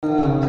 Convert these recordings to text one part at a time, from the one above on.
Hare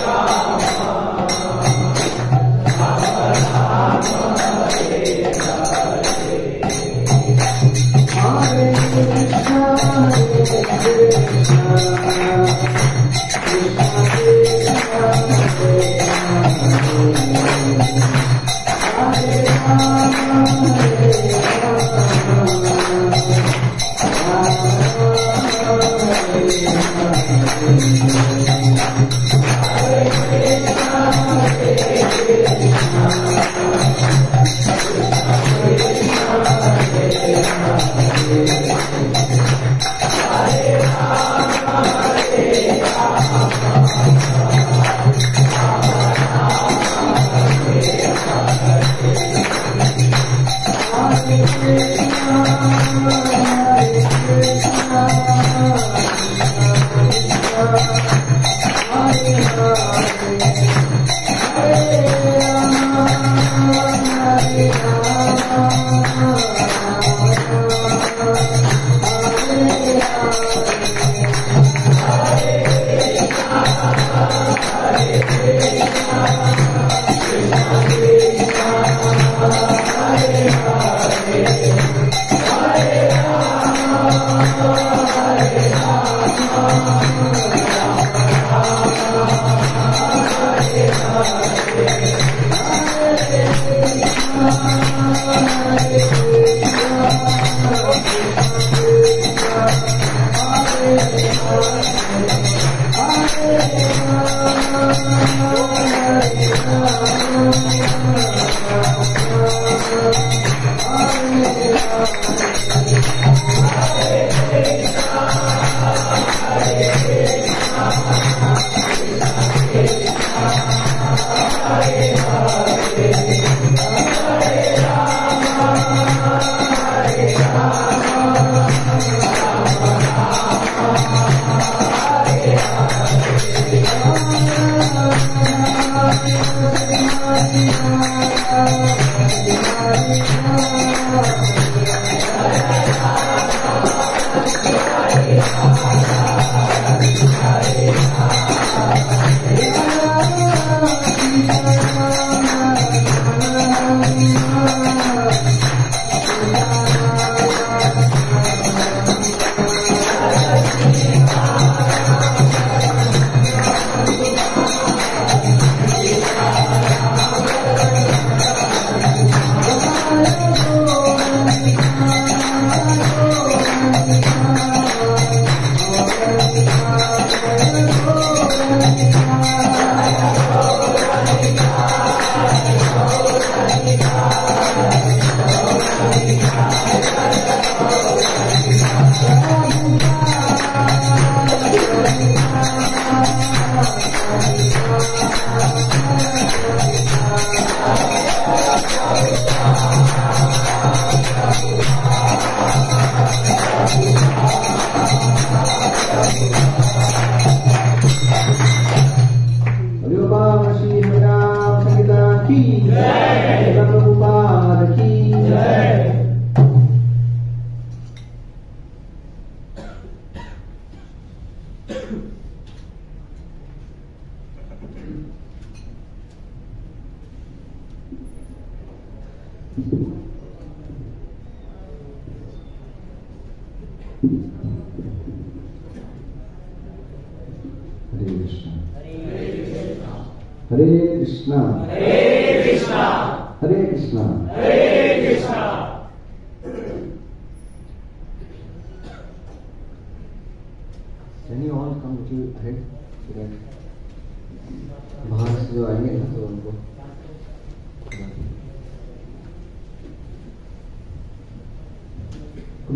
Rama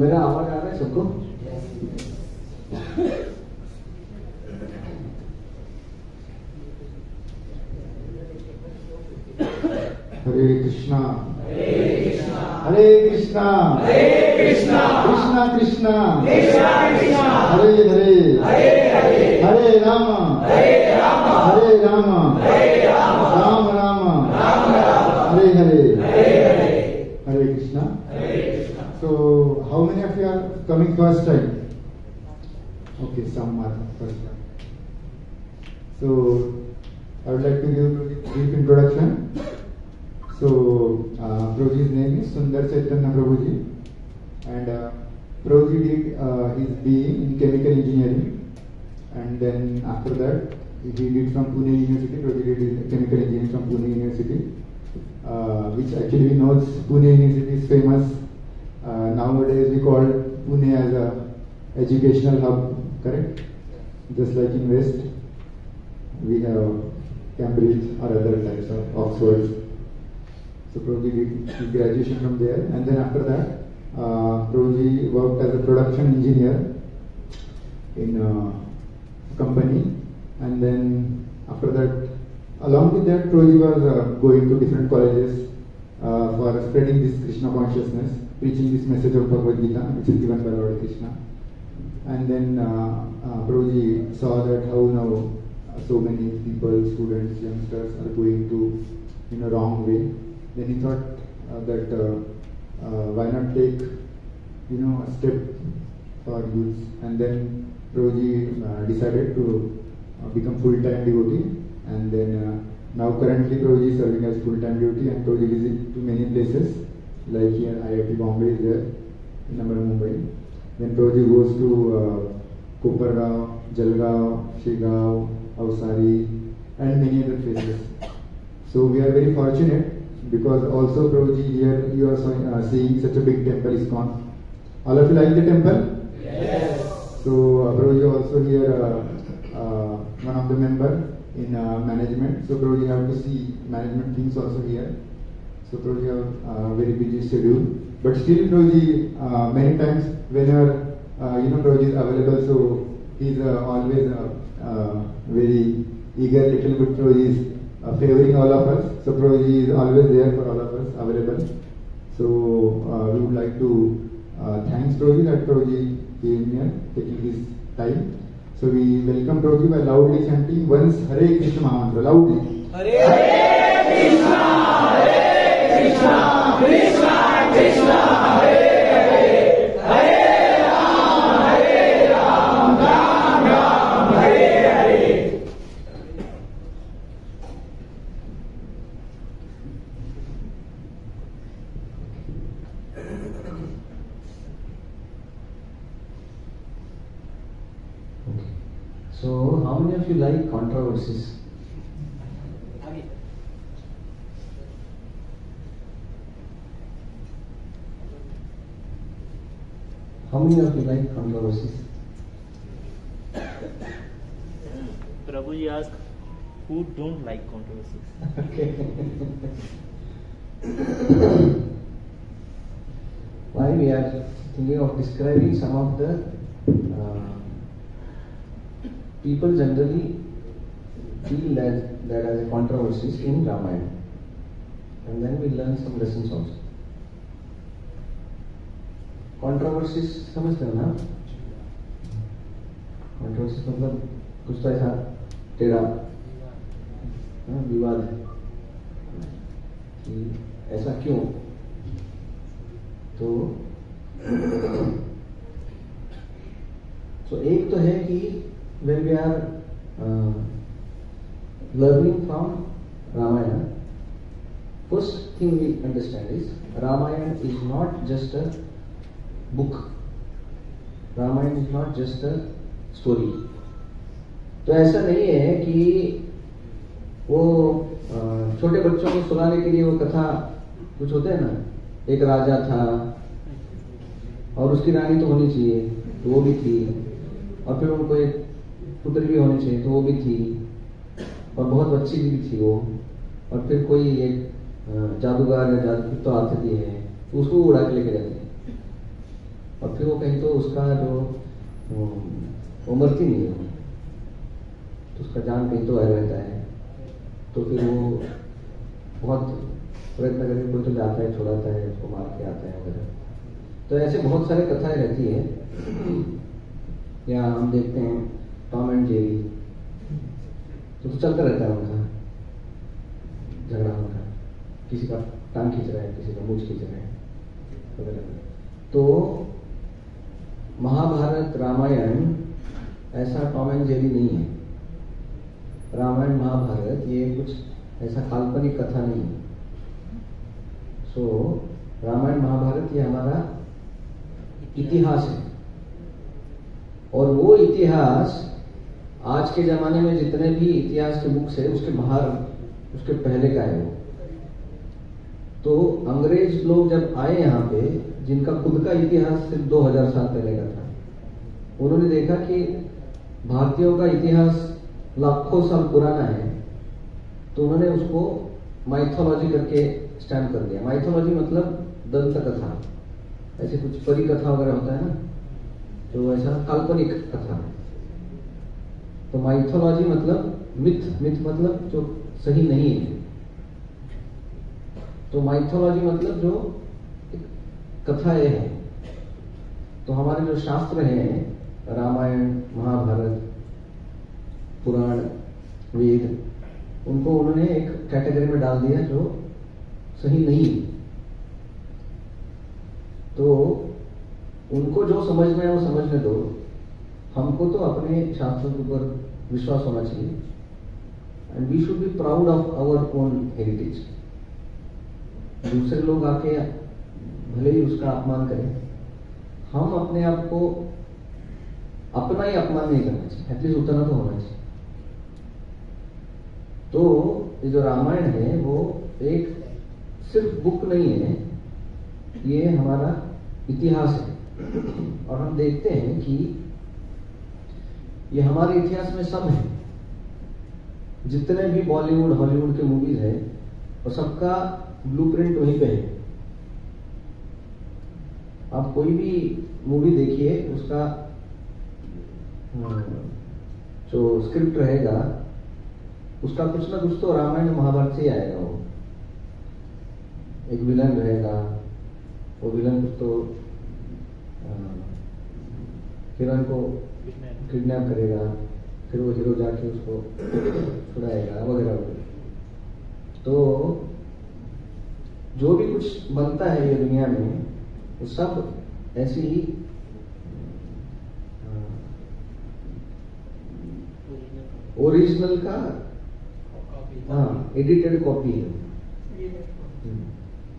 मेरा आवाज आ रहा है सबको? हरे कृष्णा हरे कृष्णा हरे Krishna Krishna Krishna Hare Hare Hare Ram Ram Ram Hare Hare Hare Krishna. So, how many of you are coming first time? Okay, some are first time. So, I would like to give a brief introduction. So, Prabhuji's name is Sundar Chaitanya Prabhuji, and Prabhuji did his BE in chemical engineering, and then after that he did from Pune University. Prabhuji did chemical engineering from Pune University, which actually we know Pune University is famous. Nowadays we call Pune as a educational hub, correct? Just like in West, we have Cambridge or other types of Oxford. So Prabhuji did his graduation from there, and then after that, Prabhuji worked as a production engineer in a company, and then after that, along with that, Prabhuji was going to different colleges for spreading this Krishna consciousness, preaching this message of Bhagavad Gita, which is given by Lord Krishna. And then Prabhuji saw that how now so many people, students, youngsters are going to in a wrong way. Then he thought that why not take a step for youth. And then Prabhuji decided to become full-time devotee and then now currently Prabhuji is serving as full-time duty, and Prabhuji visit to many places, like here IIT Bombay is there, in Mumbai. Then Prabhuji goes to Kopargaon, Jalgaon, Shigaon, Avsari, and many other places. So we are very fortunate, because also Prabhuji here you are seeing such a big temple ISKCON. All of you like the temple? Yes. So Prabhuji also here one of the member in management. So Prabhuji have to see management things also here. So Prabhuji have very busy schedule. But still Prabhuji many times whenever Prabhuji is available, so he is always very eager, little bit Prabhuji is favoring all of us. So Prabhuji is always there for all of us, available. So we would like to thanks Prabhuji that Prabhuji came here, taking his time. So we welcome Prabhuji by loudly chanting once Hare Krishna Mahamantra, loudly. Hare Krishna, Krishna Krishna, Hare Hare, Hare Ram, Ram Ram, Hare Hare. So, how many of you like controversies? How many of you like controversies? Prabhuji asked, who don't like controversies? Okay. Why we are thinking of describing some of the people generally feel that as a controversies in Ramayana, and then we learn some lessons also. Controversies समझते हो ना? Controversies मतलब कुछ तो ऐसा टेढ़ा विवाद है कि ऐसा क्यों? तो एक तो है कि when we are learning from Ramayana, first thing we understand is Ramayana is not just a book. Ramayana is not just a story. तो ऐसा नहीं है कि वो छोटे बच्चों को सुनाने के लिए वो कथा कुछ होते हैं ना, एक राजा था और उसकी रानी तो होनी चाहिए, तो वो भी थी, और फिर उनको एक पुत्र भी होनी चाहिए, तो वो भी थी, और बहुत अच्छी भी थी वो, और फिर कोई एक जादूगर या जादू तो आती है, तो उसको उड़ा के लेके जाते हैं, और फिर वो कहीं तो उसका जो वो मरती नहीं है, तो उसका जान कहीं तो रहता है, तो फिर वो बहुत प्रयत्न करके कोई तो जाता है, छुड़ाता है, उसको मार के आता है वगैरह। तो ऐसे बहुत सारे कथाएं रहती है। या हम देखते हैं टॉम एंड जेरी, तो चलता रहता है उनका झगड़ा, उनका किसी का टांग खींच रहा है, किसी का मूंछ खींच रहा है वगैरह। तो महाभारत रामायण ऐसा टॉम एंड जेरी नहीं है। रामायण महाभारत ये कुछ ऐसा काल्पनिक कथा नहीं है। सो रामायण महाभारत ये हमारा इतिहास है, और वो इतिहास आज के जमाने में जितने भी इतिहास के बुक्स है उसके बाहर, उसके पहले का है वो। तो अंग्रेज लोग जब आए यहाँ पे, जिनका खुद का इतिहास सिर्फ 2000 साल पहले का था, उन्होंने देखा कि भारतीयों का इतिहास लाखों साल पुराना है, तो उन्होंने उसको माइथोलॉजी करके स्टैम्प कर दिया। माइथोलॉजी मतलब दंत कथा, ऐसे कुछ परी कथा वगैरह होता है ना, तो ऐसा काल्पनिक कथा। तो माइथोलॉजी मतलब मिथ, मिथ मतलब जो सही नहीं है। तो माइथोलॉजी मतलब जो कथाएं हैं। तो हमारे जो शास्त्र हैं, रामायण, महाभारत, पुराण, वेद, उनको उन्होंने एक कैटेगरी में डाल दिया जो सही नहीं है। तो उनको जो समझना है वो समझने दो, हमको तो अपने शास्त्रों के ऊपर विश्वास होना चाहिए। And we should be proud of our own heritage. दूसरे लोग आके भले ही उसका अपमान करें, हम अपने आप को अपना ही अपमान नहीं करना चाहिए, एटलीस्ट उतना तो होना चाहिए। तो ये जो रामायण है वो एक सिर्फ बुक नहीं है, ये हमारा इतिहास है। और हम देखते हैं कि ये हमारे इतिहास में सब है, जितने भी बॉलीवुड हॉलीवुड के मूवीज है और सबका ब्लूप्रिंट वहीं पे है। आप कोई भी मूवी देखिए, उसका जो स्क्रिप्ट रहेगा उसका कुछ ना कुछ तो रामायण महाभारत से ही आएगा। वो एक विलन रहेगा, वो विलन कुछ तो हीरोइन को किडनैप करेगा, फिर वो हीरो जाके उसको छुड़ाएगा वगैरह वगैरह। तो जो भी कुछ बनता है ये दुनिया में वो सब ऐसी ही ओरिजिनल का एडिटेड कॉपी है।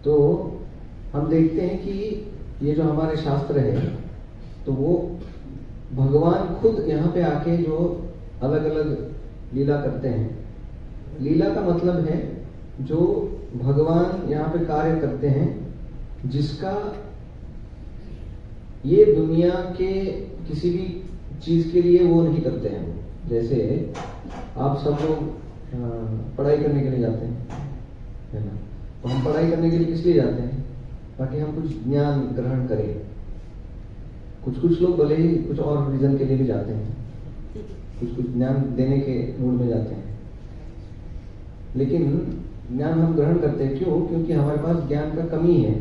तो हम देखते हैं कि ये जो हमारे शास्त्र है तो वो भगवान खुद यहाँ पे आके जो अलग अलग लीला करते हैं। लीला का मतलब है जो भगवान यहाँ पे कार्य करते हैं जिसका ये दुनिया के किसी भी चीज के लिए वो नहीं करते हैं। जैसे आप सब लोग पढ़ाई करने के लिए जाते हैं, है ना? तो हम पढ़ाई करने के लिए किस लिए जाते हैं? ताकि हम कुछ ज्ञान ग्रहण करें। कुछ लोग भले ही कुछ और रीजन के लिए भी जाते हैं, कुछ ज्ञान देने के मूड में जाते हैं, लेकिन ज्ञान हम ग्रहण करते हैं क्यों? क्योंकि हमारे पास ज्ञान का कमी है।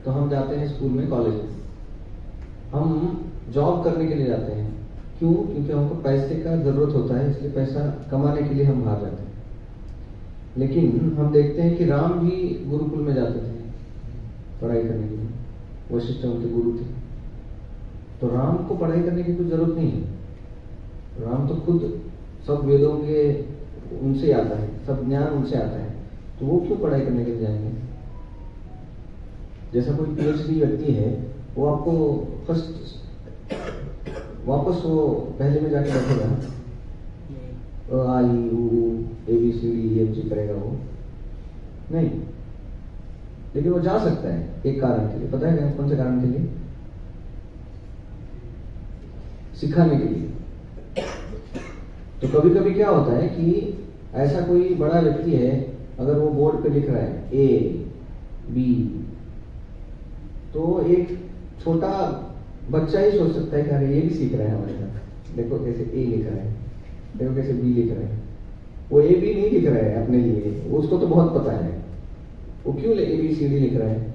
तो हम जाते हैं स्कूल में, कॉलेज में। हम जॉब करने के लिए जाते हैं, क्यों? क्योंकि हमको पैसे का जरूरत होता है, इसलिए पैसा कमाने के लिए हम बाहर जाते हैं। लेकिन हम देखते हैं कि राम भी गुरुकुल में जाते थे पढ़ाई करने के लिए, वशिष्ठ उनके गुरु थे। तो राम को पढ़ाई करने की कोई जरूरत नहीं है। राम तो खुद सब वेदों के उनसे आता है, सब ज्ञान उनसे आता है, तो वो क्यों पढ़ाई करने के लिए जाएंगे? जैसा कोई पीएचडी व्यक्ति है, वो आपको फर्स्ट वापस वो पहले में जाके बैठेगा, आई ABCD EFG करेगा वो नहीं। लेकिन वो जा सकता है एक कारण के लिए। पता है कौन से कारण के लिए? सिखाने के लिए। तो कभी कभी क्या होता है कि ऐसा कोई बड़ा व्यक्ति है, अगर वो बोर्ड पे लिख रहा है A B, तो एक छोटा बच्चा ही सोच सकता है कि अरे ये भी सीख रहा है हमारे साथ, देखो कैसे A लिख रहा है, देखो कैसे B लिख रहा है। वो A B नहीं लिख रहा है अपने लिए, उसको तो बहुत पता है। वो क्यों ABCD लिख रहा है?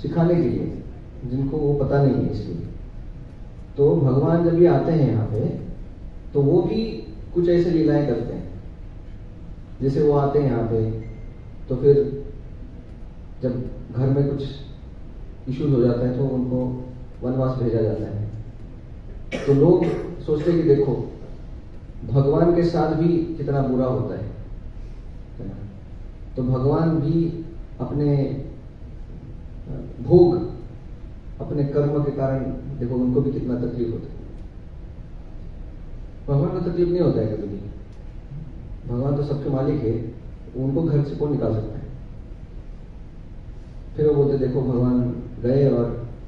सिखाने के लिए, जिनको वो पता नहीं है इसलिए। तो भगवान जब ये आते हैं यहाँ पे, तो वो भी कुछ ऐसे लीलाएं करते हैं। जैसे वो आते हैं यहाँ पे, तो फिर जब घर में कुछ इश्यूज हो जाता है तो उनको वनवास भेजा जाता है। तो लोग सोचते हैं कि देखो भगवान के साथ भी कितना बुरा होता है। तो भगवान भी अपने भोग, अपने कर्म के कारण देखो उनको भी कितना तकलीफ होता है। भगवान को तकलीफ नहीं होता है कभी भी। भगवान तो सबके मालिक है, उनको घर से कौन निकाल सकता है? फिर वो बोलते देखो भगवान गए और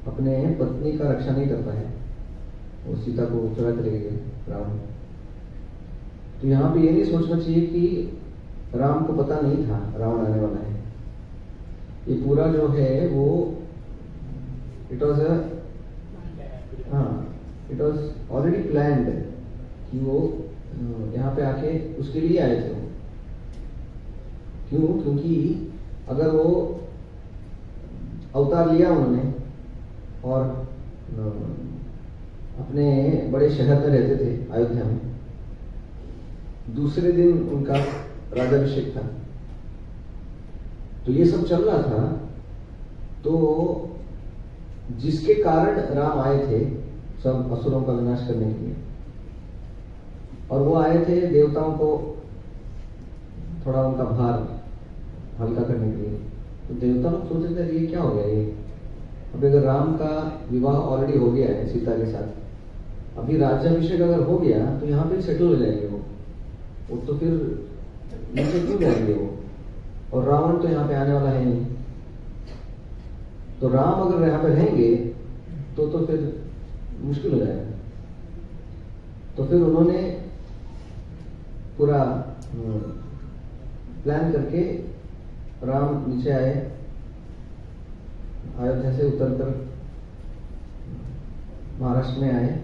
अपने पत्नी का रक्षा नहीं कर पाए, वो सीता को चुरा कर ले गए रावण। तो यहाँ पे ये नहीं सोचना चाहिए कि राम को पता नहीं था रावण आने वाला है। ये पूरा जो है वो इट वॉज ऑलरेडी प्लान्ड कि वो यहाँ पे आके उसके लिए आए थे। क्यों? क्योंकि अगर वो अवतार लिया उन्होंने और अपने बड़े शहर में रहते थे अयोध्या में, दूसरे दिन उनका राज्याभिषेक था, तो ये सब चल रहा था। तो जिसके कारण राम आए थे सब असुरों का विनाश करने के लिए, और वो आए थे देवताओं को थोड़ा उनका भार हल्का करने के लिए। तो देवता लोग सोच रहे थे ये क्या हो गया ये, अभी अगर राम का विवाह ऑलरेडी हो गया है सीता के साथ, अभी राज्याभिषेक अगर हो गया तो यहाँ पे सेटल हो जाएंगे वो तो फिर नीचे क्यों जाएंगे वो, और रावण तो यहाँ पे आने वाला है नहीं, तो राम अगर यहाँ पे रहेंगे तो फिर मुश्किल हो जाएगा। तो फिर उन्होंने पूरा प्लान करके राम नीचे आए, अयोध्या से उतरकर महाराष्ट्र में आए,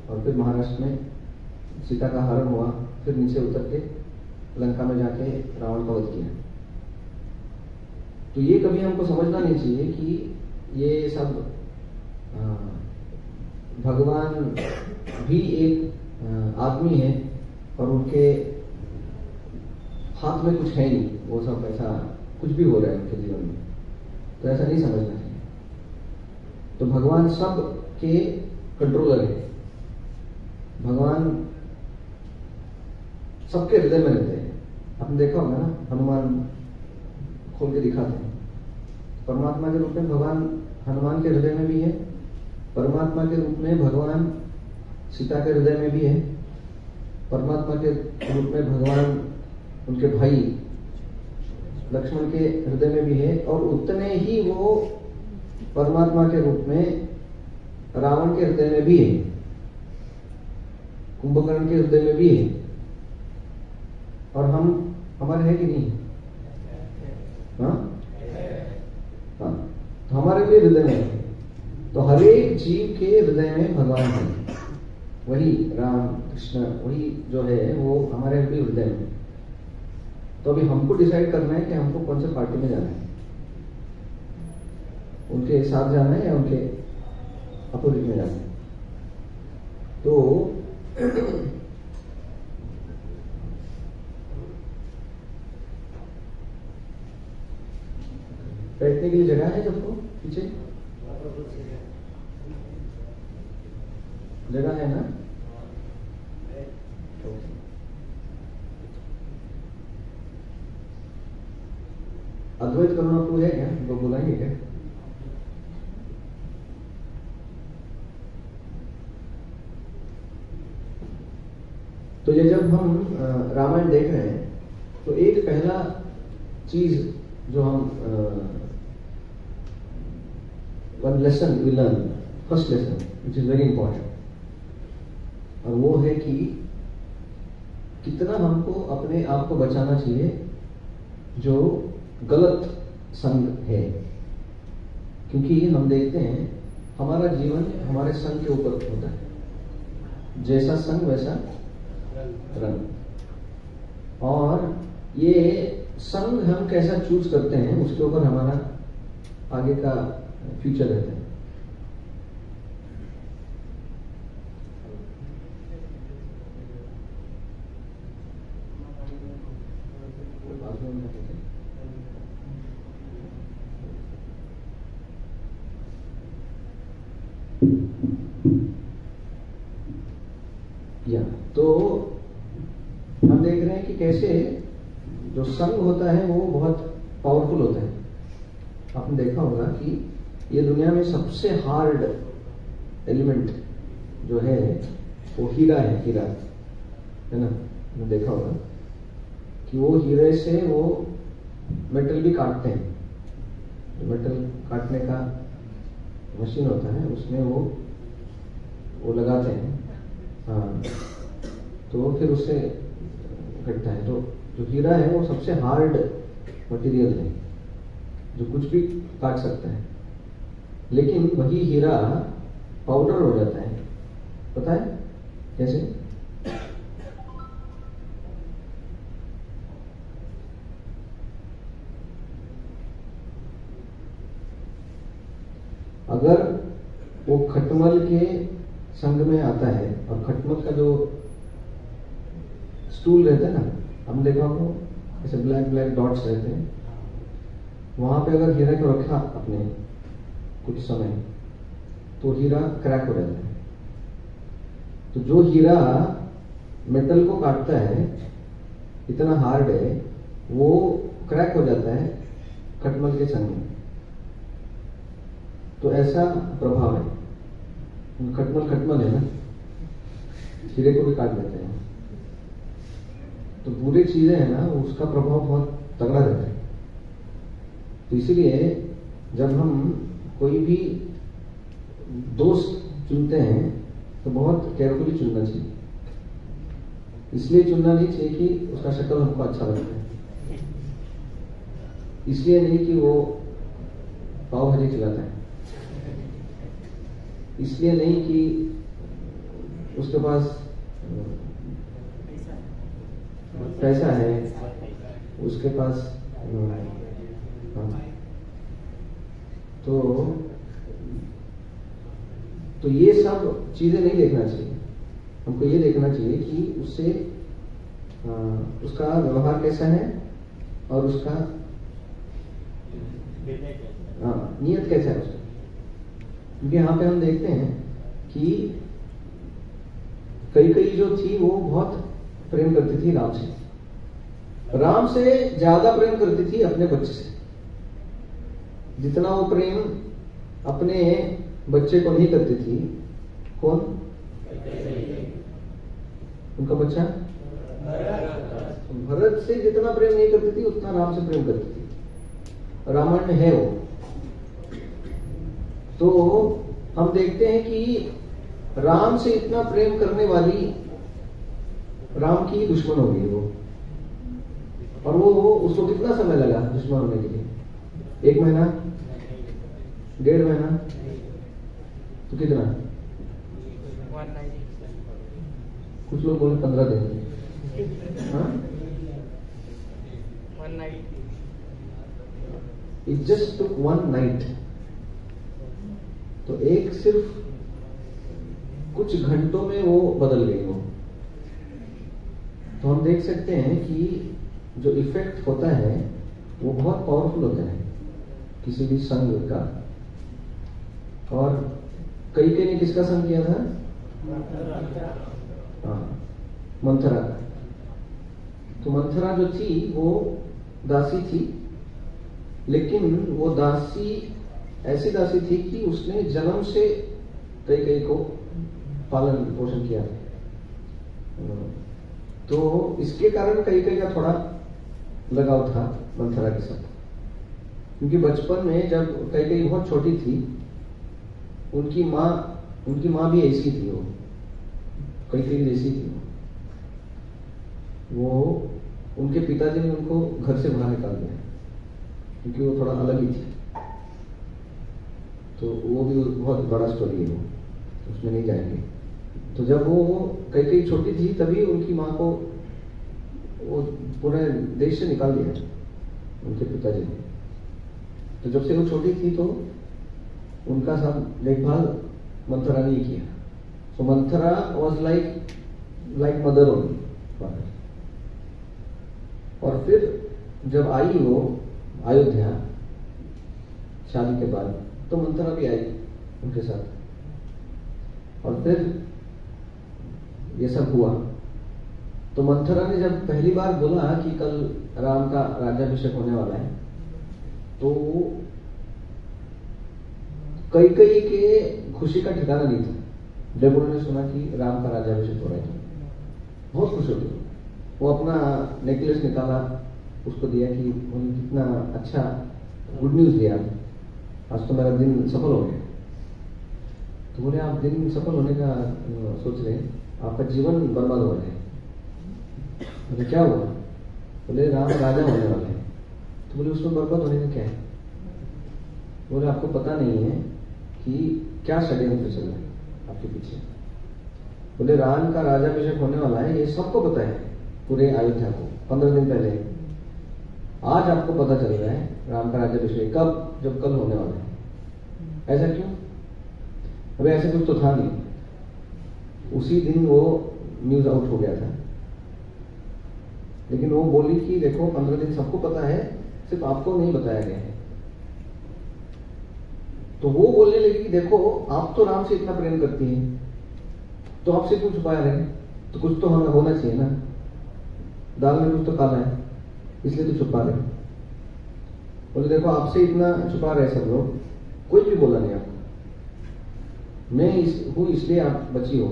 और फिर महाराष्ट्र में सीता का हरण हुआ, फिर नीचे उतर के लंका में जाके रावण का वध किया। तो ये कभी हमको समझना नहीं चाहिए कि ये सब भगवान भी एक आदमी है और उनके हाथ में कुछ है नहीं, वो सब ऐसा कुछ भी हो रहा है उनके जीवन में, तो ऐसा नहीं समझना चाहिए। तो भगवान सब के कंट्रोलर है, भगवान सबके हृदय में रहते हैं। आपने देखा होगा ना, हनुमान खोल के दिखाते हैं, परमात्मा के रूप में भगवान हनुमान के हृदय में भी है, परमात्मा के रूप में भगवान सीता के हृदय में भी है, परमात्मा के रूप में भगवान उनके भाई लक्ष्मण के हृदय में भी है, और उतने ही वो परमात्मा के रूप में रावण के हृदय में भी है, कुंभकर्ण के हृदय में भी है, और हम हमारे है कि नहीं? हाँ, तो हमारे भी हृदय में है। तो हर एक जीव के हृदय में भगवान है, वही राम कृष्ण वही जो है वो हमारे भी हृदय में। तो अभी हमको डिसाइड करना है कि हमको कौन से पार्टी में जाना है, उनके साथ जाना है या उनके अपोजिट में जाना है। तो बैठने के लिए जगह है सबको? पीछे जगह है ना? अद्वैत करुणाप्रभु है क्या? वो बुलाएंगे क्या? तो ये जब हम रामायण देख रहे हैं तो एक पहला चीज जो हम one lesson we learn, first lesson which is very important, और वो है कि कितना हमको अपने आप को बचाना चाहिए जो गलत संग है। क्योंकि हम देखते हैं हमारा जीवन हमारे संग के ऊपर होता है, जैसा संग वैसा रंग, और ये संग हम कैसा चूज करते हैं उसके ऊपर हमारा आगे का फ्यूचर रहता है। या तो हम देख रहे हैं कि कैसे जो संग होता है वो बहुत पावरफुल होता है। आपने देखा होगा कि ये दुनिया में सबसे हार्ड एलिमेंट जो है वो हीरा है, हीरा है ना। आपने देखा होगा कि वो हीरे से वो मेटल भी काटते हैं, जो मेटल काटने का मशीन होता है उसमें वो लगाते हैं, हाँ, तो फिर उससे घटता है। तो जो हीरा है वो सबसे हार्ड मटेरियल है जो कुछ भी काट सकता है, लेकिन वही हीरा पाउडर हो जाता है। पता है कैसे? अगर वो खटमल के संग में आता है, और खटमल का जो स्टूल रहता है ना, हमने देखा होगा ऐसे ब्लैक ब्लैक डॉट्स रहते हैं, वहां पे अगर हीरा को रखा अपने कुछ समय तो हीरा क्रैक हो जाता है। तो जो हीरा मेटल को काटता है, इतना हार्ड है, वो क्रैक हो जाता है खटमल के संग में। तो ऐसा प्रभाव है। खटमल है ना, हीरे को भी काट देते हैं। तो बुरी चीजें है ना, उसका प्रभाव बहुत तगड़ा रहता है। तो इसीलिए जब हम कोई भी दोस्त चुनते हैं तो बहुत केयरफुली चुनना चाहिए। इसलिए चुनना नहीं चाहिए कि उसका शक्ल हमको अच्छा लगता है, इसलिए नहीं कि वो पाव भाजी खिलाता है, इसलिए नहीं कि उसके पास पैसा है, उसके पास तो ये सब चीजें नहीं देखना चाहिए। हमको ये देखना चाहिए कि उससे उसका व्यवहार कैसा है और उसका नियत कैसा है उसका। क्योंकि यहाँ पे हम देखते हैं कि कई जो थी वो बहुत प्रेम करती थी राम से ज्यादा प्रेम करती थी अपने बच्चे से। जितना वो प्रेम अपने बच्चे को नहीं करती थी। कौन? उनका बच्चा भरत से जितना प्रेम नहीं करती थी उतना राम से प्रेम करती थी। रामायण में है वो। तो हम देखते हैं कि राम से इतना प्रेम करने वाली राम की दुश्मन हो गई वो। और वो उसको कितना समय लगा दुश्मन होने के लिए? 1 महीना, 1.5 महीना, तो कितना? कुछ लोग बोले 15 दिन। It just took 1 night। तो एक सिर्फ कुछ घंटों में वो बदल गई वो। तो हम देख सकते हैं कि जो इफेक्ट होता है वो बहुत पावरफुल होता है किसी भी संग का। और कई ने किसका संग किया था? मंथरा। तो मंथरा जो थी वो दासी थी, लेकिन वो दासी ऐसी दासी थी कि उसने जन्म से कई को पालन पोषण किया। तो इसके कारण कई का थोड़ा लगाव था मंथरा के साथ। क्योंकि बचपन में जब कई बहुत छोटी थी, उनकी माँ भी ऐसी थी। वो कई जैसी थी। वो उनके पिताजी ने उनको घर से बाहर निकाल दिया क्योंकि वो थोड़ा अलग ही थी। तो वो भी बहुत बड़ा स्टोरी है, वो उसमें नहीं जाएंगे। तो जब वो कई छोटी थी तभी उनकी माँ को वो पूरे देश से निकाल दिया उनके पिताजी ने। तो जब से वो छोटी थी तो उनका सब देखभाल मंथरा ने किया। So Manthara was like mother only. और फिर जब आई वो अयोध्या शादी के बाद, तो मंथरा भी आई उनके साथ। और फिर ये सब हुआ। तो मंथरा ने जब पहली बार बोला कि कल राम का राज्याभिषेक होने वाला है, तो कई के खुशी का ठिकाना नहीं था। जब उन्होंने सुना कि राम का राज्याभिषेक हो रहा है बहुत खुश हो गई। वो अपना नेकलेस निकाला, उसको दिया कि उन्होंने कितना अच्छा गुड न्यूज दिया, आज तो मेरा दिन सफल हो गया। तो बोले आप दिन सफल होने का सोच रहे हैं, आपका जीवन बर्बाद हो रहा है। बोले क्या हुआ? बोले राम राजा होने वाले हैं। तो बोले उसमें बर्बाद होने का क्या है? बोले आपको पता नहीं है कि क्या षड्यंत्र चल रहा है आपके पीछे। बोले राम का राजाभिषेक होने वाला है, ये सबको पता है पूरे अयोध्या को 15 दिन पहले। आज आपको पता चल रहा है राम का राज्याभिषेक कब? जब कल होने वाला है। ऐसा क्यों? अबे ऐसा कुछ तो था नहीं। उसी दिन वो न्यूज आउट हो गया था। लेकिन वो बोली कि देखो 15 दिन सबको पता है, सिर्फ आपको नहीं बताया गया है। तो वो बोलने लगी कि देखो आप तो राम से इतना प्रेम करती हैं, तो आपसे क्यों छुपाया रहे? तो कुछ तो होना चाहिए ना, दाल में कुछ तो काला है, इसलिए तो छुपा रहे। बोले देखो आपसे इतना छुपा रहे सब लोग, कोई भी बोला नहीं आपको, मैं हूं इसलिए आप बची हो।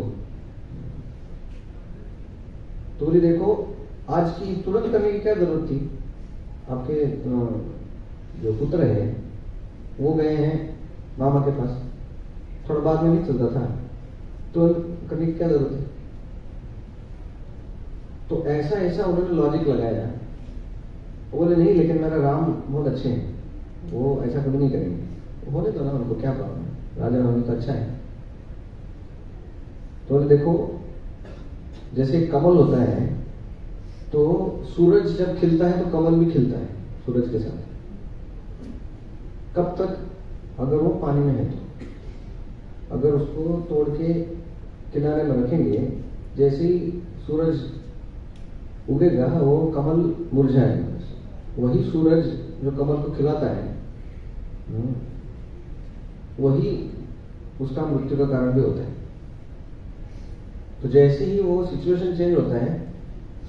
तो बोले देखो आज की तुरंत करने की क्या जरूरत थी, आपके जो पुत्र है वो गए हैं मामा के पास, थोड़ा बाद में नहीं चलता था, तो करने की क्या जरूरत है। तो ऐसा उन्होंने लॉजिक लगाया। वो बोले नहीं लेकिन मेरा राम बहुत अच्छे हैं, वो ऐसा कभी नहीं करेंगे, होने दो ना, उनको क्या प्रॉब्लम है, राजा होने तो अच्छा है। तो बोले देखो जैसे कमल होता है तो सूरज जब खिलता है तो कमल भी खिलता है सूरज के साथ, कब तक, अगर वो पानी में है तो। अगर उसको तोड़ के किनारे में रखेंगे, जैसे ही सूरज उगेगा वो कमल मुरझाएगा। वही सूरज जो कमल को खिलाता है वही उसका मृत्यु का कारण भी होता है। तो जैसे ही वो सिचुएशन चेंज होता है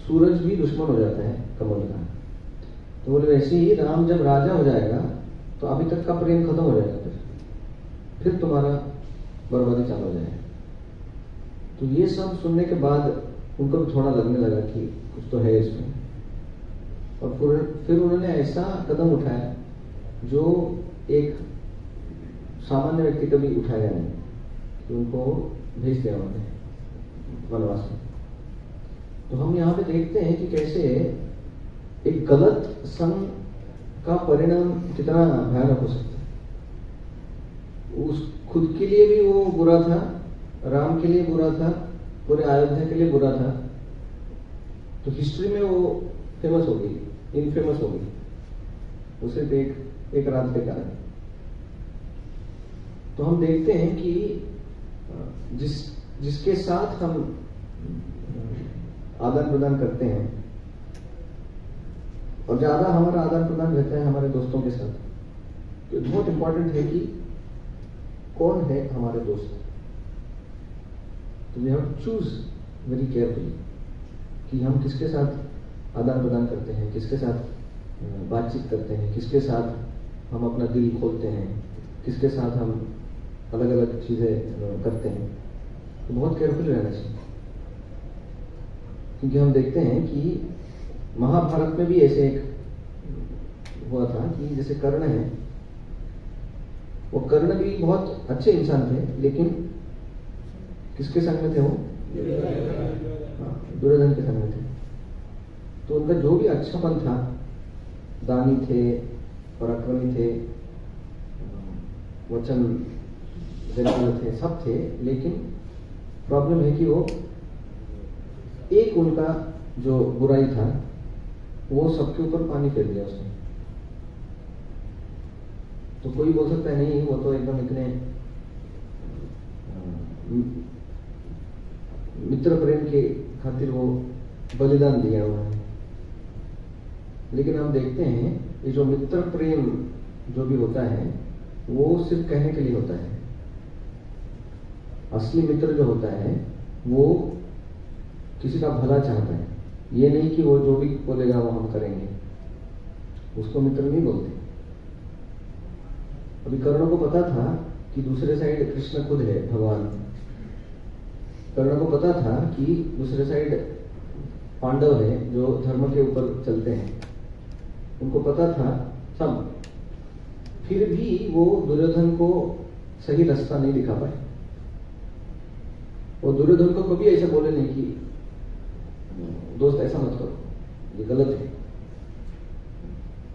सूरज भी दुश्मन हो जाता है कमल का। तो बोले वैसे ही राम जब राजा हो जाएगा तो अभी तक का प्रेम खत्म हो जाएगा, फिर तुम्हारा बर्बादी चालू हो जाएगा। तो ये सब सुनने के बाद उनको भी थोड़ा लगने लगा कि कुछ तो है इसमें, और फिर उन्होंने ऐसा कदम उठाया जो एक सामान्य व्यक्ति कभी उठाया नहीं, कि उनको भेज दिया उन्होंने वनवास में। तो हम यहाँ पे देखते हैं कि कैसे एक गलत संग का परिणाम कितना भयानक हो सकता है। उस खुद के लिए भी वो बुरा था, राम के लिए बुरा था, पूरे अयोध्या के लिए बुरा था। तो हिस्ट्री में वो फेमस हो गई, इनफेमस हो गई, उसे एक रात के कारण। तो हम देखते हैं कि जिसके साथ हम आदान प्रदान करते हैं, और ज्यादा हमारा आदान प्रदान रहता है हमारे दोस्तों के साथ, तो बहुत इंपॉर्टेंट है कि कौन है हमारे दोस्त। तो we have to choose very carefully कि हम किसके साथ आदान प्रदान करते हैं, किसके साथ बातचीत करते हैं, किसके साथ हम अपना दिल खोलते हैं, किसके साथ हम अलग अलग चीजें करते हैं। तो बहुत केयरफुल रहना चाहिए, क्योंकि हम देखते हैं कि महाभारत में भी ऐसे एक हुआ था कि जैसे कर्ण है, वो कर्ण भी बहुत अच्छे इंसान थे, लेकिन किसके संग में थे वो, दुर्योधन के संग में थे। तो उनका जो भी अच्छापन था, दानी थे, पराक्रमी थे, वचन देने वाले थे, सब थे, लेकिन प्रॉब्लम है कि वो एक उनका जो बुराई था वो सबके ऊपर पानी फेर दिया उसने। तो कोई बोल सकता है नहीं वो तो एकदम इतने मित्र प्रेम के खातिर वो बलिदान दिया हुआ है, लेकिन हम देखते हैं ये जो मित्र प्रेम जो भी होता है वो सिर्फ कहने के लिए होता है। असली मित्र जो होता है वो किसी का भला चाहता है, ये नहीं कि वो जो भी बोलेगा वो हम करेंगे, उसको मित्र नहीं बोलते। अभी कर्ण को पता था कि दूसरे साइड कृष्ण खुद है, भगवान। कर्ण को पता था कि दूसरे साइड पांडव है जो धर्म के ऊपर चलते हैं, उनको पता था सब, फिर भी वो दुर्योधन को सही रास्ता नहीं दिखा पाए। वो दुर्योधन को कभी ऐसा बोले नहीं कि दोस्त ऐसा मत करो, ये गलत है।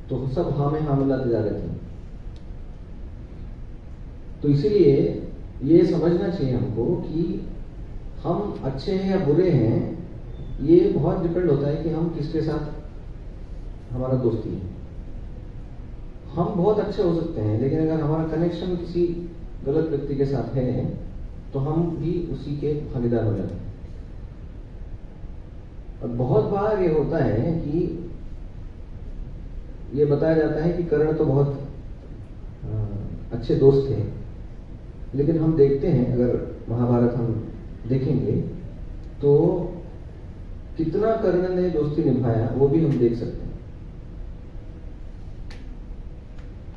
तो सब हाँ में हाँ मिलाते जा रहे थे। तो इसीलिए ये समझना चाहिए हमको कि हम अच्छे हैं या बुरे हैं, ये बहुत डिपेंड होता है कि हम किसके साथ हमारा दोस्ती है। हम बहुत अच्छे हो सकते हैं, लेकिन अगर हमारा कनेक्शन किसी गलत व्यक्ति के साथ है तो हम भी उसी के भागीदार हो जाते हैं। और बहुत बार ये होता है कि ये बताया जाता है कि कर्ण तो बहुत अच्छे दोस्त थे, लेकिन हम देखते हैं अगर महाभारत हम देखेंगे तो कितना कर्ण ने दोस्ती निभाया वो भी हम देख सकते हैं।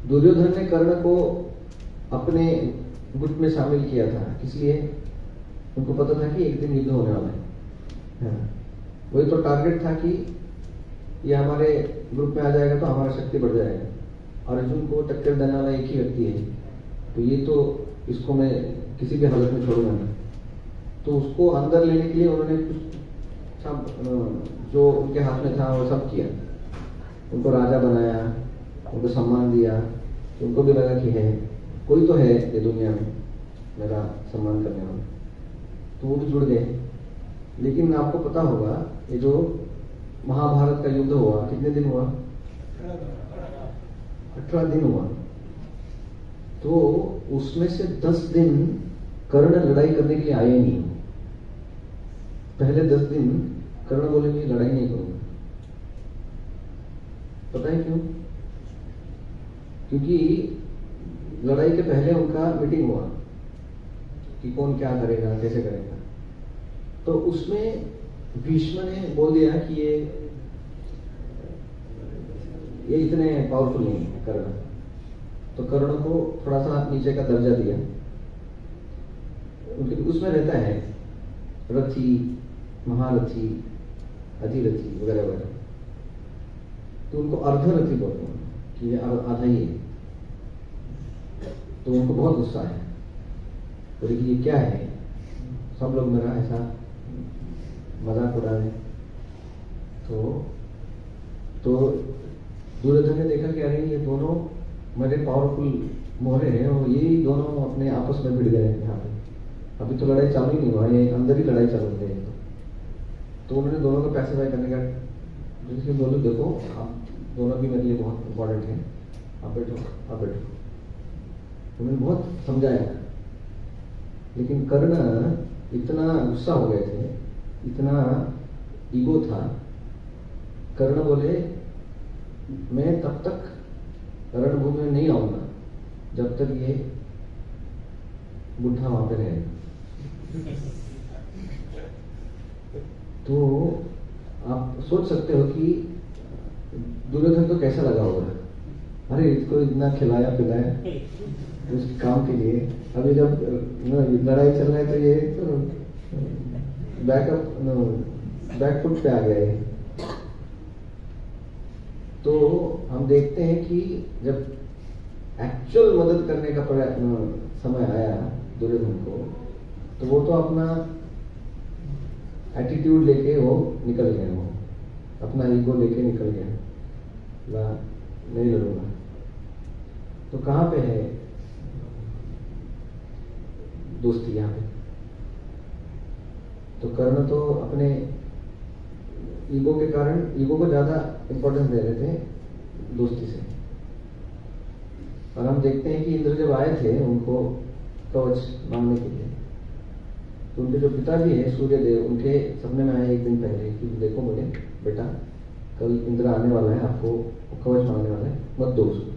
दुर्योधन ने कर्ण को अपने गुट में शामिल किया था, इसलिए उनको पता था कि एक दिन युद्ध होने वाला है। वही तो टारगेट था कि ये हमारे ग्रुप में आ जाएगा तो हमारा शक्ति बढ़ जाएगा। अर्जुन को टक्कर देने वाला एक ही व्यक्ति है, तो ये तो इसको मैं किसी भी हालत में छोड़ूंगा नहीं। तो उसको अंदर लेने के लिए उन्होंने कुछ सब जो उनके हाथ में था वो सब किया। उनको राजा बनाया, उनको सम्मान दिया, तो उनको भी लगा कि है कोई तो है ये दुनिया में मेरा सम्मान करने वाला, तो वो भी जुड़ गए। लेकिन आपको पता होगा ये जो महाभारत का युद्ध हुआ कितने दिन हुआ? 18 दिन हुआ। तो उसमें से 10 दिन कर्ण लड़ाई करने के लिए आए नहीं। पहले 10 दिन कर्ण बोले मैं लड़ाई नहीं करूंगा। पता है क्यों? क्योंकि लड़ाई के पहले उनका मीटिंग हुआ कि कौन क्या करेगा, कैसे करेगा। तो उसमें भीष्म ने बोल दिया कि ये इतने पावरफुल नहीं है कर्ण। तो कर्ण को थोड़ा सा नीचे का दर्जा दिया। उसमें रहता है रथी, महारथी, अधिरथी वगैरह वगैरह। तो उनको अर्धरथी बोलते हैं कि ये आधा ही है। तो उनको बहुत गुस्सा है, बोले कि ये क्या है, सब लोग मेरा ऐसा मजाक उड़ा रहे। तो दुर्योधन ने देखा कि अरे ये दोनों मेरे पावरफुल मोहरे हैं और ये दोनों अपने आपस में भिड़ गए यहाँ पे। अभी तो लड़ाई चालू ही नहीं हुआ, ये अंदर ही लड़ाई चल रही है। तो उन्होंने दोनों को पैसिफाई करने का, जिसके बोलो देखो आप दोनों भी मेरे लिए बहुत इंपॉर्टेंट हैं, आप बैठो आप बैठो। उन्होंने बहुत समझाया, लेकिन कर्ण इतना गुस्सा हो गए थे, इतना ईगो था। कर्ण बोले मैं तब तक रणभूमि में नहीं आऊंगा जब तक ये बुढ़ा वहां पे रहेगा। तो आप सोच सकते हो कि दुर्योधन को कैसा लगा होगा। अरे इसको इतना खिलाया पिलाया उस काम के लिए, अभी जब लड़ाई चल रहा है तो ये तो बैकफुट पे आ गया है। तो हम देखते हैं कि जब एक्चुअल मदद करने का समय आया दुर्योधन को, तो वो तो अपना एटीट्यूड लेके वो निकल गया, वो अपना ईगो लेके निकल गया, नहीं लड़ूंगा। तो कहां पे है दोस्ती यहाँ पे? तो कर्ण तो अपने ईगो के कारण ईगो को ज्यादा इंपॉर्टेंस दे रहे थे दोस्ती से। और हम देखते हैं कि इंद्र जब आए थे उनको कवच मांगने के लिए, तो उनके जो पिताजी है सूर्यदेव, उनके सपने में आए एक दिन पहले कि देखो बोले बेटा कल इंद्र आने वाला है, आपको कवच मांगने वाला है, मत दो उसको।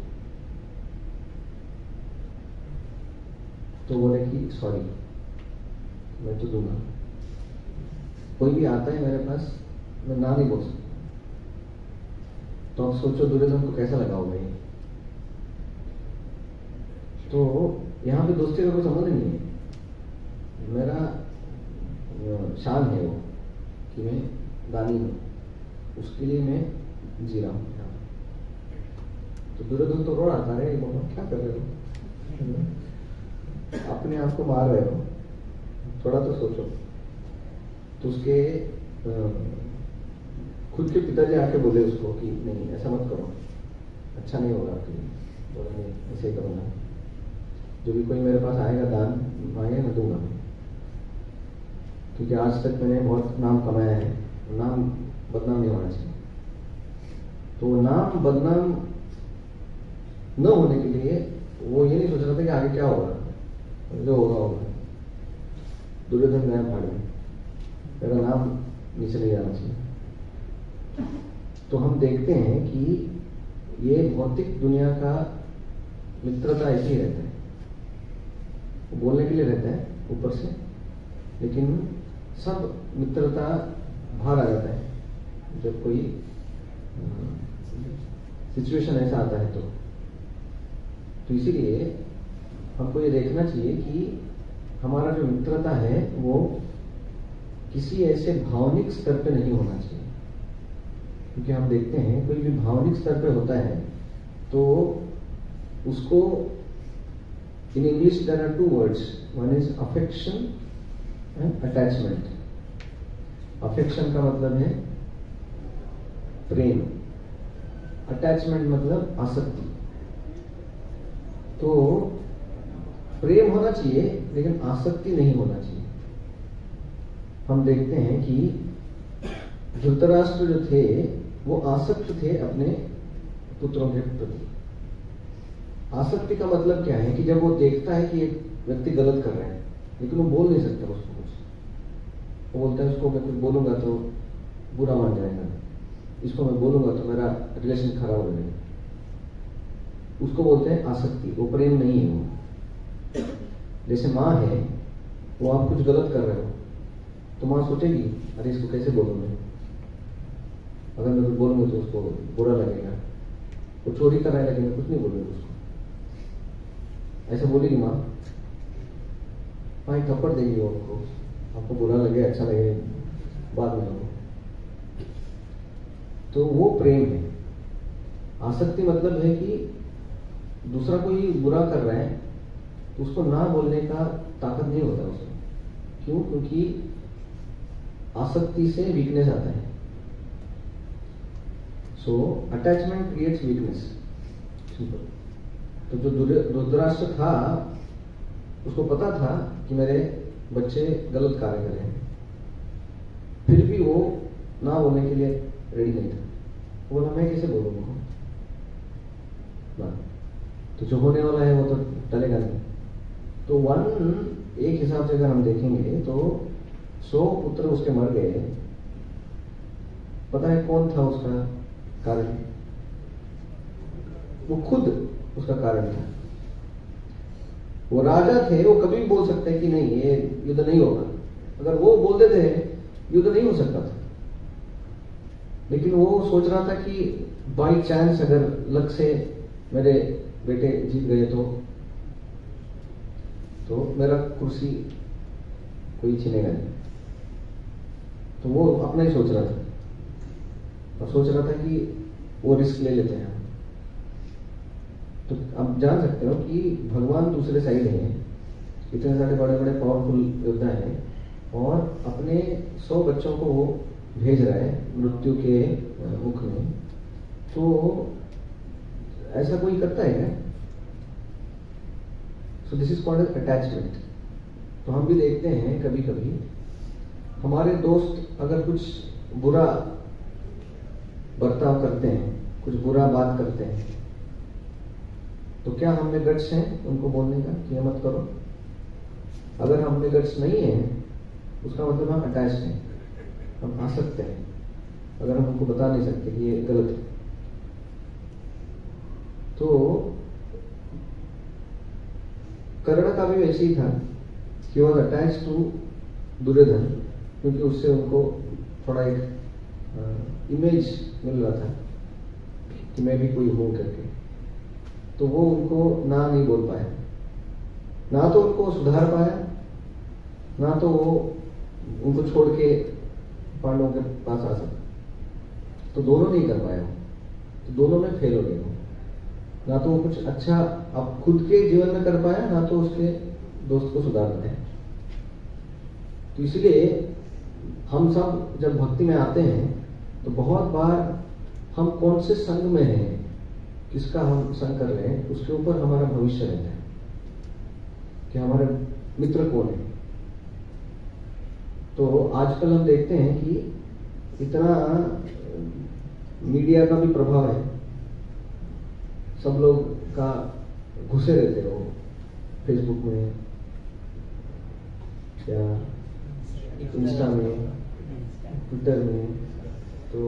तो बोले कि सॉरी मैं तो दूंगा, कोई भी आता है मेरे पास मैं ना नहीं बोल सकता। तो आप सोचो दुर्योधन को कैसा लगा होगा ये। तो यहाँ पे दोस्ती का कोई संबंध नहीं है, मेरा शान है वो कि मैं दानी हूं, उसके लिए मैं जी रहा हूं। तो दुर्योधन तो रो रहा था, रे क्या कर रहे हो, अपने आप को मार रहे हो, थोड़ा तो सोचो। तो उसके खुद के पिताजी आके बोले उसको कि नहीं ऐसा मत करो, अच्छा नहीं होगा आपके लिए। बोला नहीं ऐसे ही करूँगा, जो भी कोई मेरे पास आएगा दान मांगे मैं दूंगा, क्योंकि आज तक मैंने बहुत नाम कमाया है, नाम बदनाम नहीं होना चाहिए। तो नाम बदनाम न होने के लिए वो ये नहीं सोच रहा था कि आगे क्या होगा, जो होगा होगा। दुर्योधन गया भाड़ में, मेरा नाम नीचे नहीं जाना चाहिए। तो हम देखते हैं कि ये भौतिक दुनिया का मित्रता ऐसे ही रहता है, बोलने के लिए रहता है ऊपर से, लेकिन सब मित्रता बाहर आ जाता है जब कोई सिचुएशन ऐसा आता है। तो इसीलिए हमको ये देखना चाहिए कि हमारा जो मित्रता है वो किसी ऐसे भावनिक स्तर पे नहीं होना चाहिए, क्योंकि हम देखते हैं कोई भी भावनिक स्तर पे होता है तो उसको in English there are 2 words, one is affection and attachment. Affection का मतलब है प्रेम, अटैचमेंट मतलब आसक्ति। तो प्रेम होना चाहिए लेकिन आसक्ति नहीं होना चाहिए। हम देखते हैं कि धृतराष्ट्र जो थे वो आसक्त थे अपने पुत्रों के प्रति। आसक्ति का मतलब क्या है कि जब वो देखता है कि एक व्यक्ति गलत कर रहा है लेकिन वो बोल नहीं सकता उसको कुछ, वो बोलता है उसको मैं कुछ बोलूंगा तो बुरा मान जाएगा, इसको मैं बोलूंगा तो मेरा रिलेशन खराब हो जाएगा। उसको बोलते हैं आसक्ति, वो प्रेम नहीं है। वो जैसे माँ है, वो आप कुछ गलत कर रहे हो तो माँ सोचेगी अरे इसको कैसे बोलूं मैं, अगर मैं कुछ बोलूंगा तो उसको बुरा लगेगा, वो चोरी कर रहा है लेकिन मैं कुछ नहीं बोलूंगा उसको, ऐसा बोलेगी माँ। एक थप्पड़ देगी वो आपको बुरा लगे अच्छा लगे बाद में हो, तो वो प्रेम है। आसक्ति मतलब है कि दूसरा कोई बुरा कर रहा है तो उसको ना बोलने का ताकत नहीं होता उसमें। क्यों? क्योंकि आसक्ति से वीकनेस आता है। सो अटैचमेंट क्रिएट्स वीकनेस, सिंपल। तो जो धृतराष्ट्र था उसको पता था कि मेरे बच्चे गलत कार्य कर रहे हैं, फिर भी वो ना बोलने के लिए रेडी नहीं था। वो बोला मैं कैसे बोलूंगा, तो जो होने वाला है वो तो टलेगा नहीं। तो एक हिसाब से अगर हम देखेंगे तो 100 पुत्र उसके मर गए। पता है कौन था उसका कारण? वो खुद उसका कारण था। वो राजा थे, वो कभी भी बोल सकते कि नहीं ये युद्ध नहीं होगा। अगर वो बोल देते युद्ध नहीं हो सकता था, लेकिन वो सोच रहा था कि बाई चांस अगर लक से मेरे बेटे जीत गए तो मेरा कुर्सी कोई छीनेगा नहीं। तो वो अपना ही सोच रहा था, और सोच रहा था कि वो रिस्क ले लेते हैं। तो आप जान सकते हो कि भगवान दूसरे साइड है, इतने सारे बड़े बड़े पावरफुल योद्धा हैं, और अपने 100 बच्चों को वो भेज रहा है मृत्यु के मुख में। तो ऐसा कोई करता है क्या? So this is called attachment. तो हम भी देखते हैं कभी कभी हमारे दोस्त अगर कुछ बुरा बर्ताव करते हैं, कुछ बुरा बात करते हैं, तो क्या हम में गट्स हैं उनको बोलने का कि मत करो? अगर हम में गट्स नहीं है उसका मतलब हम अटैच हैं, हम आसक्त हैं। अगर हम उनको बता नहीं सकते कि ये गलत है। तो कर्ण का भी वैसे ही था कि वॉज अटैच टू दुर्योधन, क्योंकि उससे उनको थोड़ा एक इमेज मिल रहा था कि मैं भी कोई हूं करके। तो वो उनको ना नहीं बोल पाया, ना तो उनको सुधार पाया, ना तो वो उनको छोड़ के पांडवों के पास आ सकता। तो दोनों नहीं कर पाया, तो दोनों में फेल हो गए। ना तो वो कुछ अच्छा अब खुद के जीवन में कर पाया, ना तो उसके दोस्त को सुधार पाया। तो इसलिए हम सब जब भक्ति में आते हैं तो बहुत बार हम कौन से संग में हैं, किसका हम संग कर रहे हैं, उसके ऊपर हमारा भविष्य रहता है कि हमारे मित्र कौन है। तो आजकल हम देखते हैं कि इतना मीडिया का भी प्रभाव है, सब लोग का घुसे रहते हो फेसबुक में या इंस्टा में, ट्विटर में, तो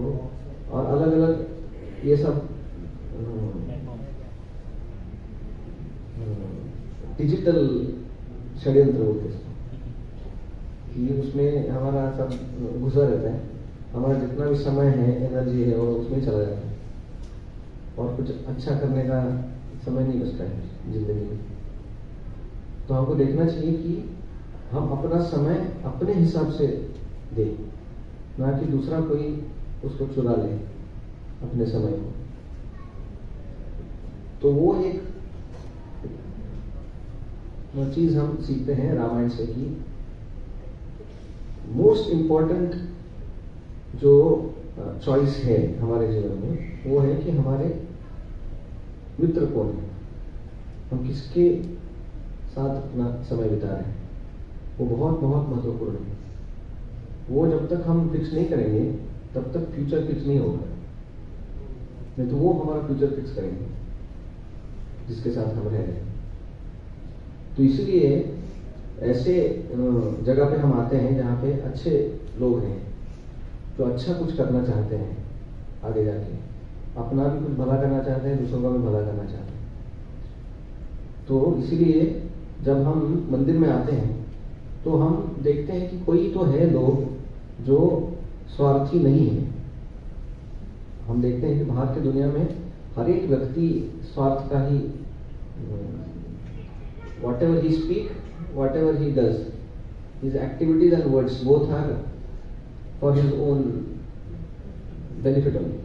और अलग अलग ये सब डिजिटल षड्यंत्र होते हैं कि उसमें हमारा सब घुसा रहता है। हमारा जितना भी समय है, एनर्जी है, वो उसमें चला जाता है और कुछ अच्छा करने का समय नहीं बचता है जिंदगी में। तो हमको देखना चाहिए कि हम अपना समय अपने हिसाब से दें, ना कि दूसरा कोई उसको चुरा ले अपने समय को। तो वो एक चीज हम सीखते हैं रामायण से कि मोस्ट इंपॉर्टेंट जो चॉइस है हमारे जीवन में वो है कि हमारे मित्र कौन है, हम किसके साथ अपना समय बिता रहे हैं, वो बहुत बहुत महत्वपूर्ण है। वो जब तक हम फिक्स नहीं करेंगे तब तक फ्यूचर फिक्स नहीं होगा, नहीं तो वो हमारा फ्यूचर फिक्स करेंगे जिसके साथ हम रह रहे हैं। तो इसलिए ऐसे जगह पे हम आते हैं जहाँ पे अच्छे लोग हैं जो अच्छा कुछ करना चाहते हैं, आगे जाके अपना भी कुछ भला करना चाहते हैं, दूसरों का भी भला करना चाहते हैं। तो इसीलिए जब हम मंदिर में आते हैं तो हम देखते हैं कि कोई तो है लोग जो स्वार्थी नहीं है। हम देखते हैं कि बाहर की दुनिया में हर एक व्यक्ति स्वार्थ का ही, whatever he speak, whatever he does, his activities and words both are for his own benefit only.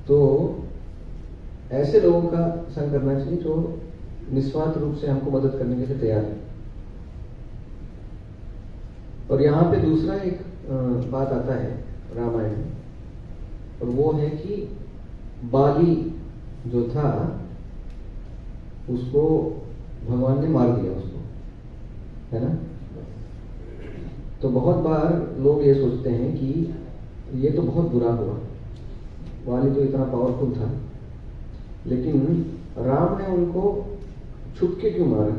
तो ऐसे लोगों का संग करना चाहिए जो निस्वार्थ रूप से हमको मदद करने के लिए तैयार है। और यहाँ पे दूसरा एक बात आता है रामायण में, और वो है कि बाली जो था उसको भगवान ने मार दिया उसको, है ना। तो बहुत बार लोग ये सोचते हैं कि ये तो बहुत बुरा हुआ, वाली तो इतना पावरफुल था, लेकिन राम ने उनको छुप के क्यों मारा?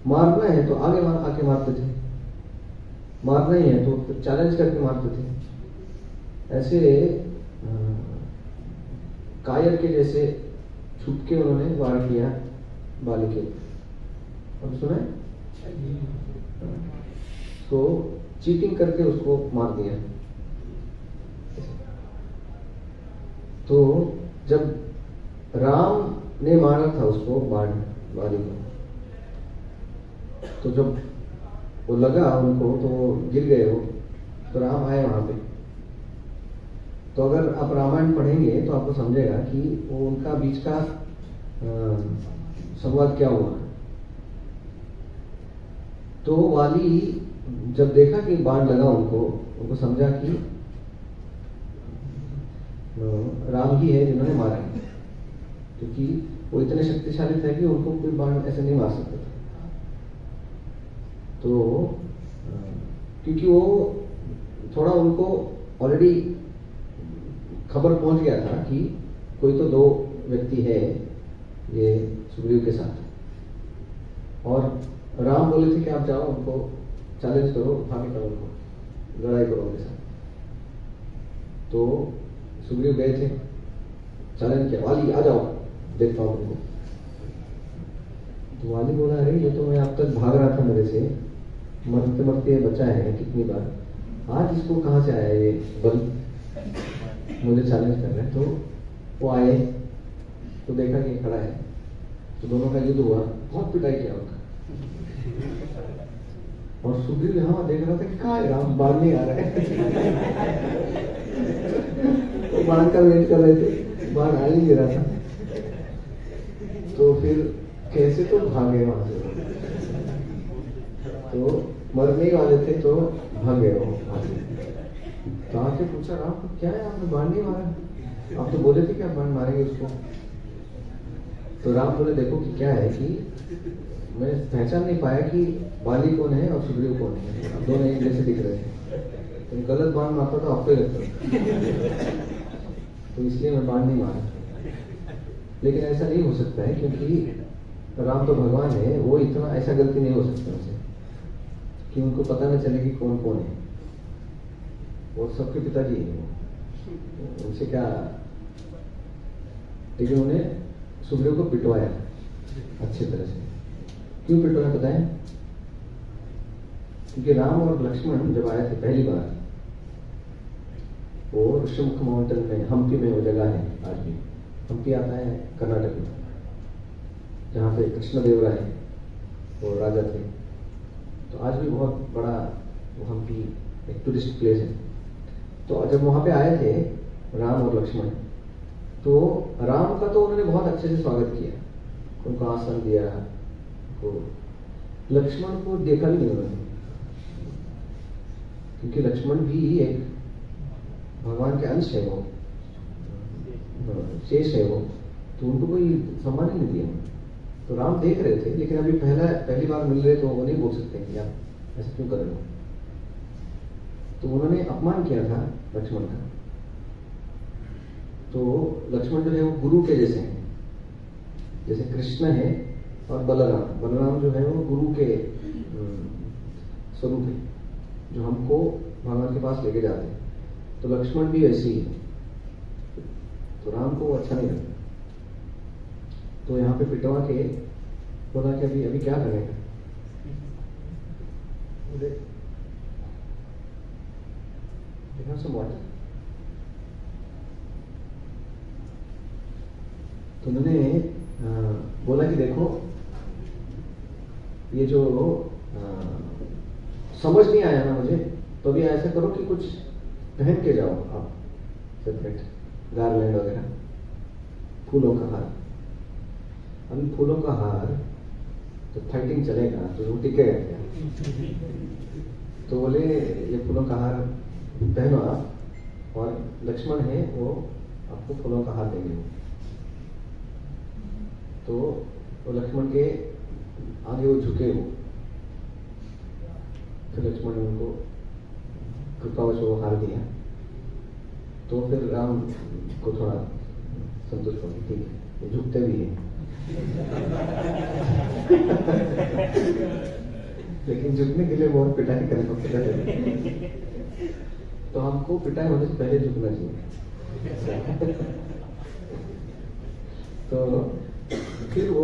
मारना है तो आके मारते थे, मारना ही है तो चैलेंज करके मारते थे। ऐसे कायर के जैसे छुप के उन्होंने वार किया बाली के। अब सुना है? तो चीटिंग करके उसको मार दिया। तो जब राम ने मारा था उसको बाली को, तो जब वो लगा उनको तो वो गिर गए वो, तो राम आए वहां पे। तो अगर आप रामायण पढ़ेंगे तो आपको समझेगा कि वो उनका बीच का संवाद क्या हुआ। तो वाली जब देखा कि बाण लगा उनको समझा कि राम ही है जिन्होंने मारा है, क्योंकि वो इतने शक्तिशाली थे कि उनको कोई बाण ऐसे नहीं मार सकता था। तो क्योंकि वो थोड़ा उनको ऑलरेडी खबर पहुंच गया था कि कोई तो दो व्यक्ति है ये सुग्रीव के साथ, और राम बोले थे कि आप जाओ उनको चैलेंज करो, फाके करो, उनको लड़ाई करो उनके साथ। तो सुग्रीव गए थे, चैलेंज किया, वाली आ जाओ देखता हूं उनको। तो वाली बोला, अरे ये तो मैं अब तक भाग रहा था मेरे से, मरते मरते बचा है कितनी बार, आज इसको कहाँ से आया ये बल मुझे चैलेंज कर रहे हैं। तो वो आए तो देखा कि खड़ा है, तो दोनों का युद्ध हुआ, बहुत पिटाई किया उनका। और सुग्रीव यहाँ देख रहा था कि कहाँ है राम, बाढ़ नहीं आ रहा है। तो बाढ़ का वेट कर रहे थे, बाढ़ आ ही नहीं रहा था। तो फिर कैसे तो भागे वहां से, तो मरने ही वाले थे तो भाग गए वो वहां से। तो आके पूछा, राम को क्या है, आपने बाण नहीं मारा, आप तो बोले थे कि आप बाण मारेंगे उसको। तो राम बोले, देखो कि क्या है कि मैं पहचान नहीं पाया कि बाली कौन है और सुग्रीव कौन है, अब दोनों एक जैसे दिख रहे थे। तो गलत बाण मारता तो आपको ही लगता, तो इसलिए मैं बाण नहीं मारा। लेकिन ऐसा नहीं हो सकता है, क्योंकि राम तो भगवान है, वो इतना ऐसा गलती नहीं हो सकता उनसे कि उनको पता न चले कि कौन कौन है। वो सबके पिताजी हैं, वो उनसे क्या। लेकिन उन्हें सुग्रीव को पिटवाया अच्छी तरह से। क्यों पिटवाया बताएं? क्योंकि राम और लक्ष्मण जब आए थे पहली बार, वो ऋषिमुख माउंटेन में, हम्पी में वो जगह है आज भी। हम्पी आता है कर्नाटक में, जहाँ पे कृष्णदेवराय वो राजा थे। तो आज भी बहुत बड़ा वो हम्पी एक टूरिस्ट प्लेस है। तो जब वहाँ पे आए थे राम और लक्ष्मण, तो राम का तो उन्होंने बहुत अच्छे से स्वागत किया, उनको आसन दिया। तो लक्ष्मण को देखा भी नहीं उन्होंने, क्योंकि लक्ष्मण भी एक भगवान के अंश है, वो शेष है वो, तो उनको कोई सम्मान ही नहीं दिया। तो राम देख रहे थे, लेकिन अभी पहली बार मिल रहे तो वो नहीं बोल सकते कि आप ऐसा क्यों कर रहे हो। तो उन्होंने अपमान किया था लक्ष्मण का। तो लक्ष्मण जो है वो गुरु के जैसे हैं, जैसे कृष्ण है और बलराम जो है वो गुरु के स्वरूप है, जो हमको भगवान के पास लेके जाते हैं। तो लक्ष्मण भी ऐसी ही है। तो राम को अच्छा नहीं लगता, तो यहाँ पे पिटवा के बोला कि अभी क्या करेगा। तो उन्होंने बोला कि देखो, ये जो समझ नहीं आया ना मुझे, तो अभी ऐसा करो कि कुछ पहन के जाओ आप, सेपरेट गारलैंड वगैरह, फूलों का हार। अभी फूलों का हार तो फाइटिंग चलेगा तो वो टिकेगा क्या। तो बोले ये फूलों का हार पहनो आप, और लक्ष्मण है वो आपको फूलों का हार देंगे। तो वो लक्ष्मण के आगे वो झुके हो, फिर लक्ष्मण ने उनको कृपावश वो हार दिया। तो फिर राम को थोड़ा संतुष्ट हो गया, ठीक है ये झुकते भी हैं। लेकिन झुकने के लिए बहुत पिटाई करने को पिटाई, तो हमको पिटाई होने से पहले झुकना चाहिए। तो फिर वो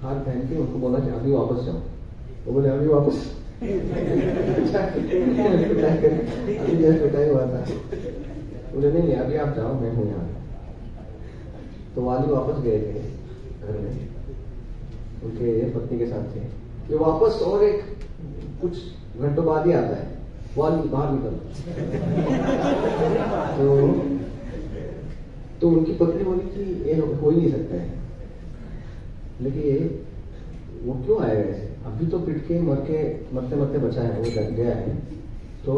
हार पहन के उनको बोला कि अभी वापस जाओ। वो बोले अभी वापस अभी जैसे पिटाई हुआ था। बोले नहीं अभी आप जाओ, मैं हूं यहाँ। तो वाली वापस गए थे घर में, उनके पत्नी के साथ थे। ये वापस और एक कुछ घंटों बाद ही आता है, वाली बाहर निकल। तो उनकी पत्नी बोली कि ये हो ही नहीं सकता है, लेकिन वो क्यों आएगा ऐसे, अभी तो पिट के मरते मरते बचा है, वो गया है। तो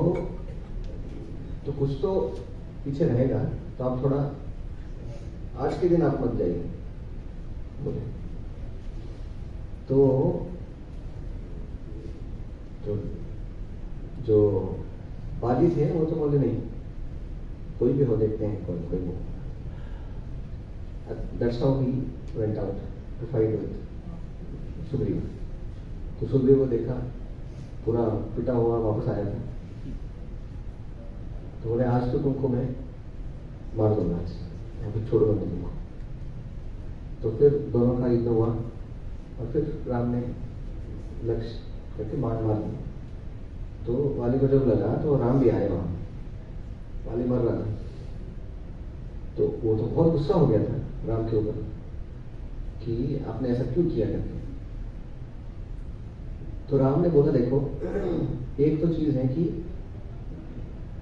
कुछ तो पीछे रहेगा, तो आप थोड़ा आज के दिन आप मत जाइए बोले। तो जो वाली थे वो तो बोले नहीं, कोई भी हो, देखते हैं कोई वो। That's how he went out to fight with Sugriva. तो सुग्रीव को देखा पूरा पिटा हुआ वापस आया था। तो बोले आज तो तुमको मैं मार दूंगा, आज अभी छोड़ दूंगा तुमको। तो फिर दोनों का युद्ध हुआ, और फिर राम ने लक्ष्य करके मार दिया। तो वाली को जब लगा तो राम भी आए वहां, वाली मर रहा था। तो वो तो बहुत गुस्सा हो गया था राम के ऊपर कि आपने ऐसा क्यों किया करके। तो राम ने बोला देखो, एक तो चीज है कि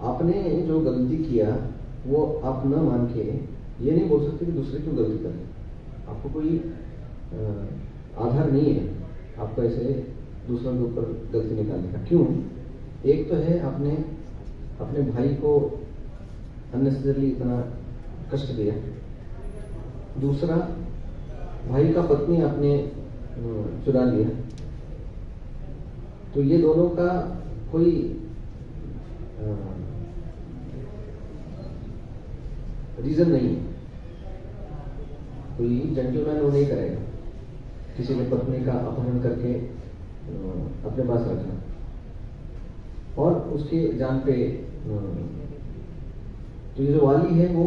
आपने जो गलती किया वो आप न मान के ये नहीं बोल सकते कि दूसरे क्यों गलती करें। आपको कोई आधार नहीं है आपको ऐसे दूसरों के ऊपर गलती निकालने का। क्यों? एक तो है आपने अपने भाई को अननेसेसरली इतना कष्ट दिया, दूसरा भाई का पत्नी आपने चुरा लिया। तो ये दोनों का कोई रीजन नहीं है, कोई जेंटलमैन वो नहीं करेगा किसी की पत्नी का अपहरण करके अपने पास रखना। और उसके जान पे तो ये जो वाली है वो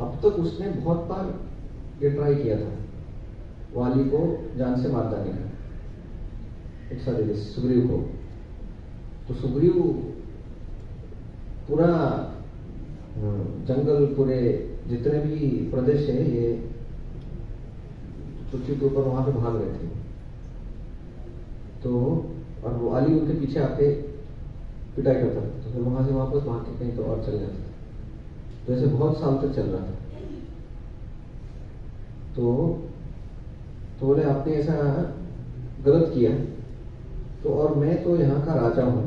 अब तक उसने बहुत बार ये ट्राई किया था वाली को जान से मार डालने का, सुग्रीव को। तो सुग्रीव पूरा जंगल, पूरे जितने भी प्रदेश है ये पृथ्वी के ऊपर वहां पे भाग रहे थे। तो और वो वाली उनके पीछे आके पिटाई करता था, तो फिर वहां से वापस भाग के कहीं तो और चल जाता था। तो ऐसे बहुत साल तक चल रहा था। तो बोले आपने ऐसा गलत किया, तो और मैं तो यहाँ का राजा हूं,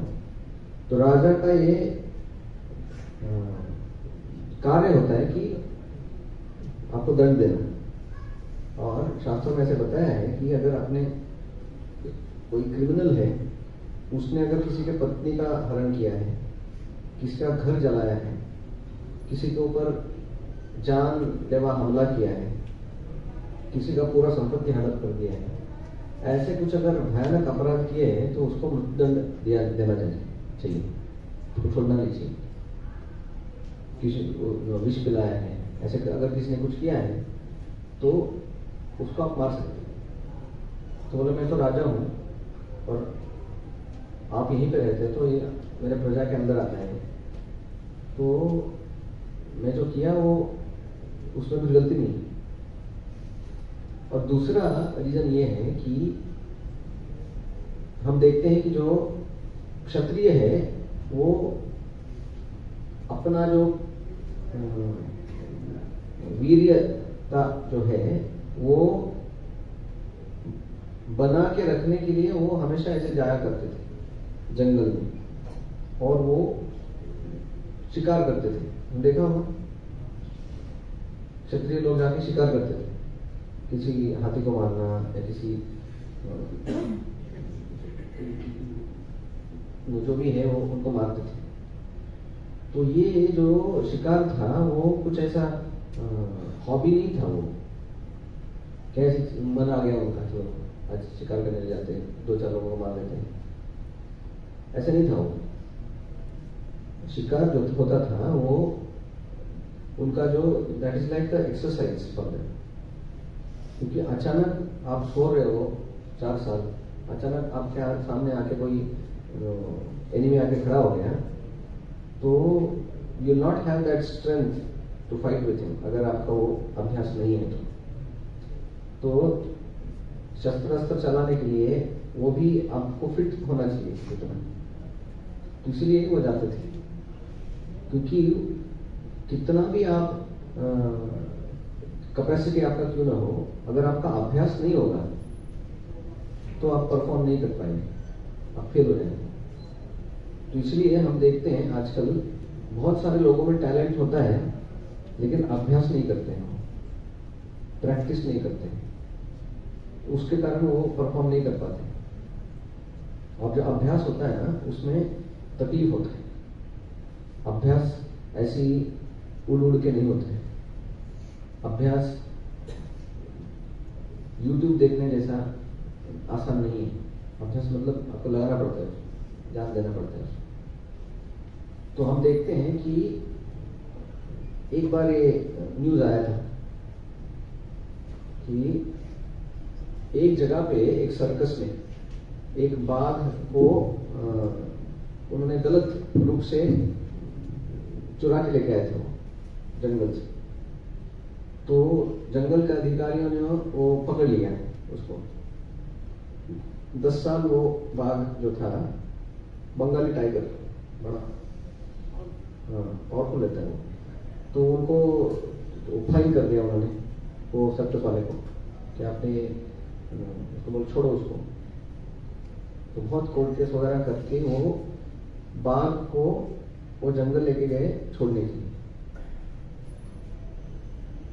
तो राजा का ये कार्य होता है कि आपको दंड देना। और शास्त्रों में ऐसे बताया है कि अगर आपने कोई क्रिमिनल है, उसने अगर किसी के पत्नी का हरण किया है, किसी का घर जलाया है, किसी के ऊपर जानलेवा हमला किया है, किसी का पूरा संपत्ति हड़प कर दिया है, ऐसे कुछ अगर भयानक अपराध किए हैं तो उसको मृत्युदंड देना चाहिए, उसको छोड़ना नहीं चाहिए। किसी को विष पिलाया है, ऐसे अगर किसी ने कुछ किया है तो उसको आप मार सकते हैं। तो बोले मैं तो राजा हूं और आप यहीं पे रहते, तो ये मेरे प्रजा के अंदर आता है, तो मैं जो किया वो उसमें कुछ गलती नहीं। और दूसरा रीजन ये है कि हम देखते हैं कि जो क्षत्रिय है वो अपना जो वीर्यता जो है वो बना के रखने के लिए वो हमेशा ऐसे जाया करते थे जंगल में, और वो शिकार करते थे। देखा होगा क्षत्रिय लोग जाके शिकार करते थे, किसी हाथी को मारना या किसी जो भी है वो उनको मारते थे। तो ये जो शिकार था वो कुछ ऐसा हॉबी नहीं था, वो कैसे मन आ गया उनका तो आज शिकार करने जाते हैं, 2-4 लोगों को मार लेते हैं, ऐसा नहीं था। वो शिकार जो होता था वो उनका जो that is like the exercise for them. क्योंकि अचानक आप सो रहे हो 4 साल, अचानक आपके सामने आके कोई एनिमी आके खड़ा हो गया, तो you not have that strength to fight with him, अगर आपका वो अभ्यास नहीं है तो शस्त्र अस्त्र चलाने के लिए वो भी आपको फिट होना चाहिए इतना। तो इसलिए वो जाते थे, क्योंकि कितना भी आप कैपेसिटी आपका क्यों ना हो, अगर आपका अभ्यास नहीं होगा तो आप परफॉर्म नहीं कर पाएंगे, आप फेल हो जाएंगे। तो इसलिए हम देखते हैं आजकल बहुत सारे लोगों में टैलेंट होता है लेकिन अभ्यास नहीं करते हैं, प्रैक्टिस नहीं करते हैं, उसके कारण वो परफॉर्म नहीं कर पाते। और जो अभ्यास होता है ना उसमें तकलीफ होता है। अभ्यास ऐसी उड़ उड़ के नहीं होते हैं। अभ्यास YouTube देखने जैसा आसान नहीं है। अभ्यास मतलब आपको लगाना पड़ता है, ध्यान देना पड़ता है। तो हम देखते हैं कि एक बार ये न्यूज आया था कि एक जगह पे एक सर्कस में एक बाघ को उन्होंने गलत रूप से चुरा के लेके आए थे वो जंगल से। तो जंगल के अधिकारियों ने वो पकड़ लिया उसको। 10 साल वो बाघ जो था, बंगाली टाइगर, बड़ा पावरफुल रहता है वो, तो उनको फाइन कर दिया उन्होंने वो सर्कस वाले को कि आपने उसको बोल छोड़ो उसको। तो बहुत कोर्ट केस वगैरह करके वो बाघ को वो जंगल लेके गए छोड़ने के लिए।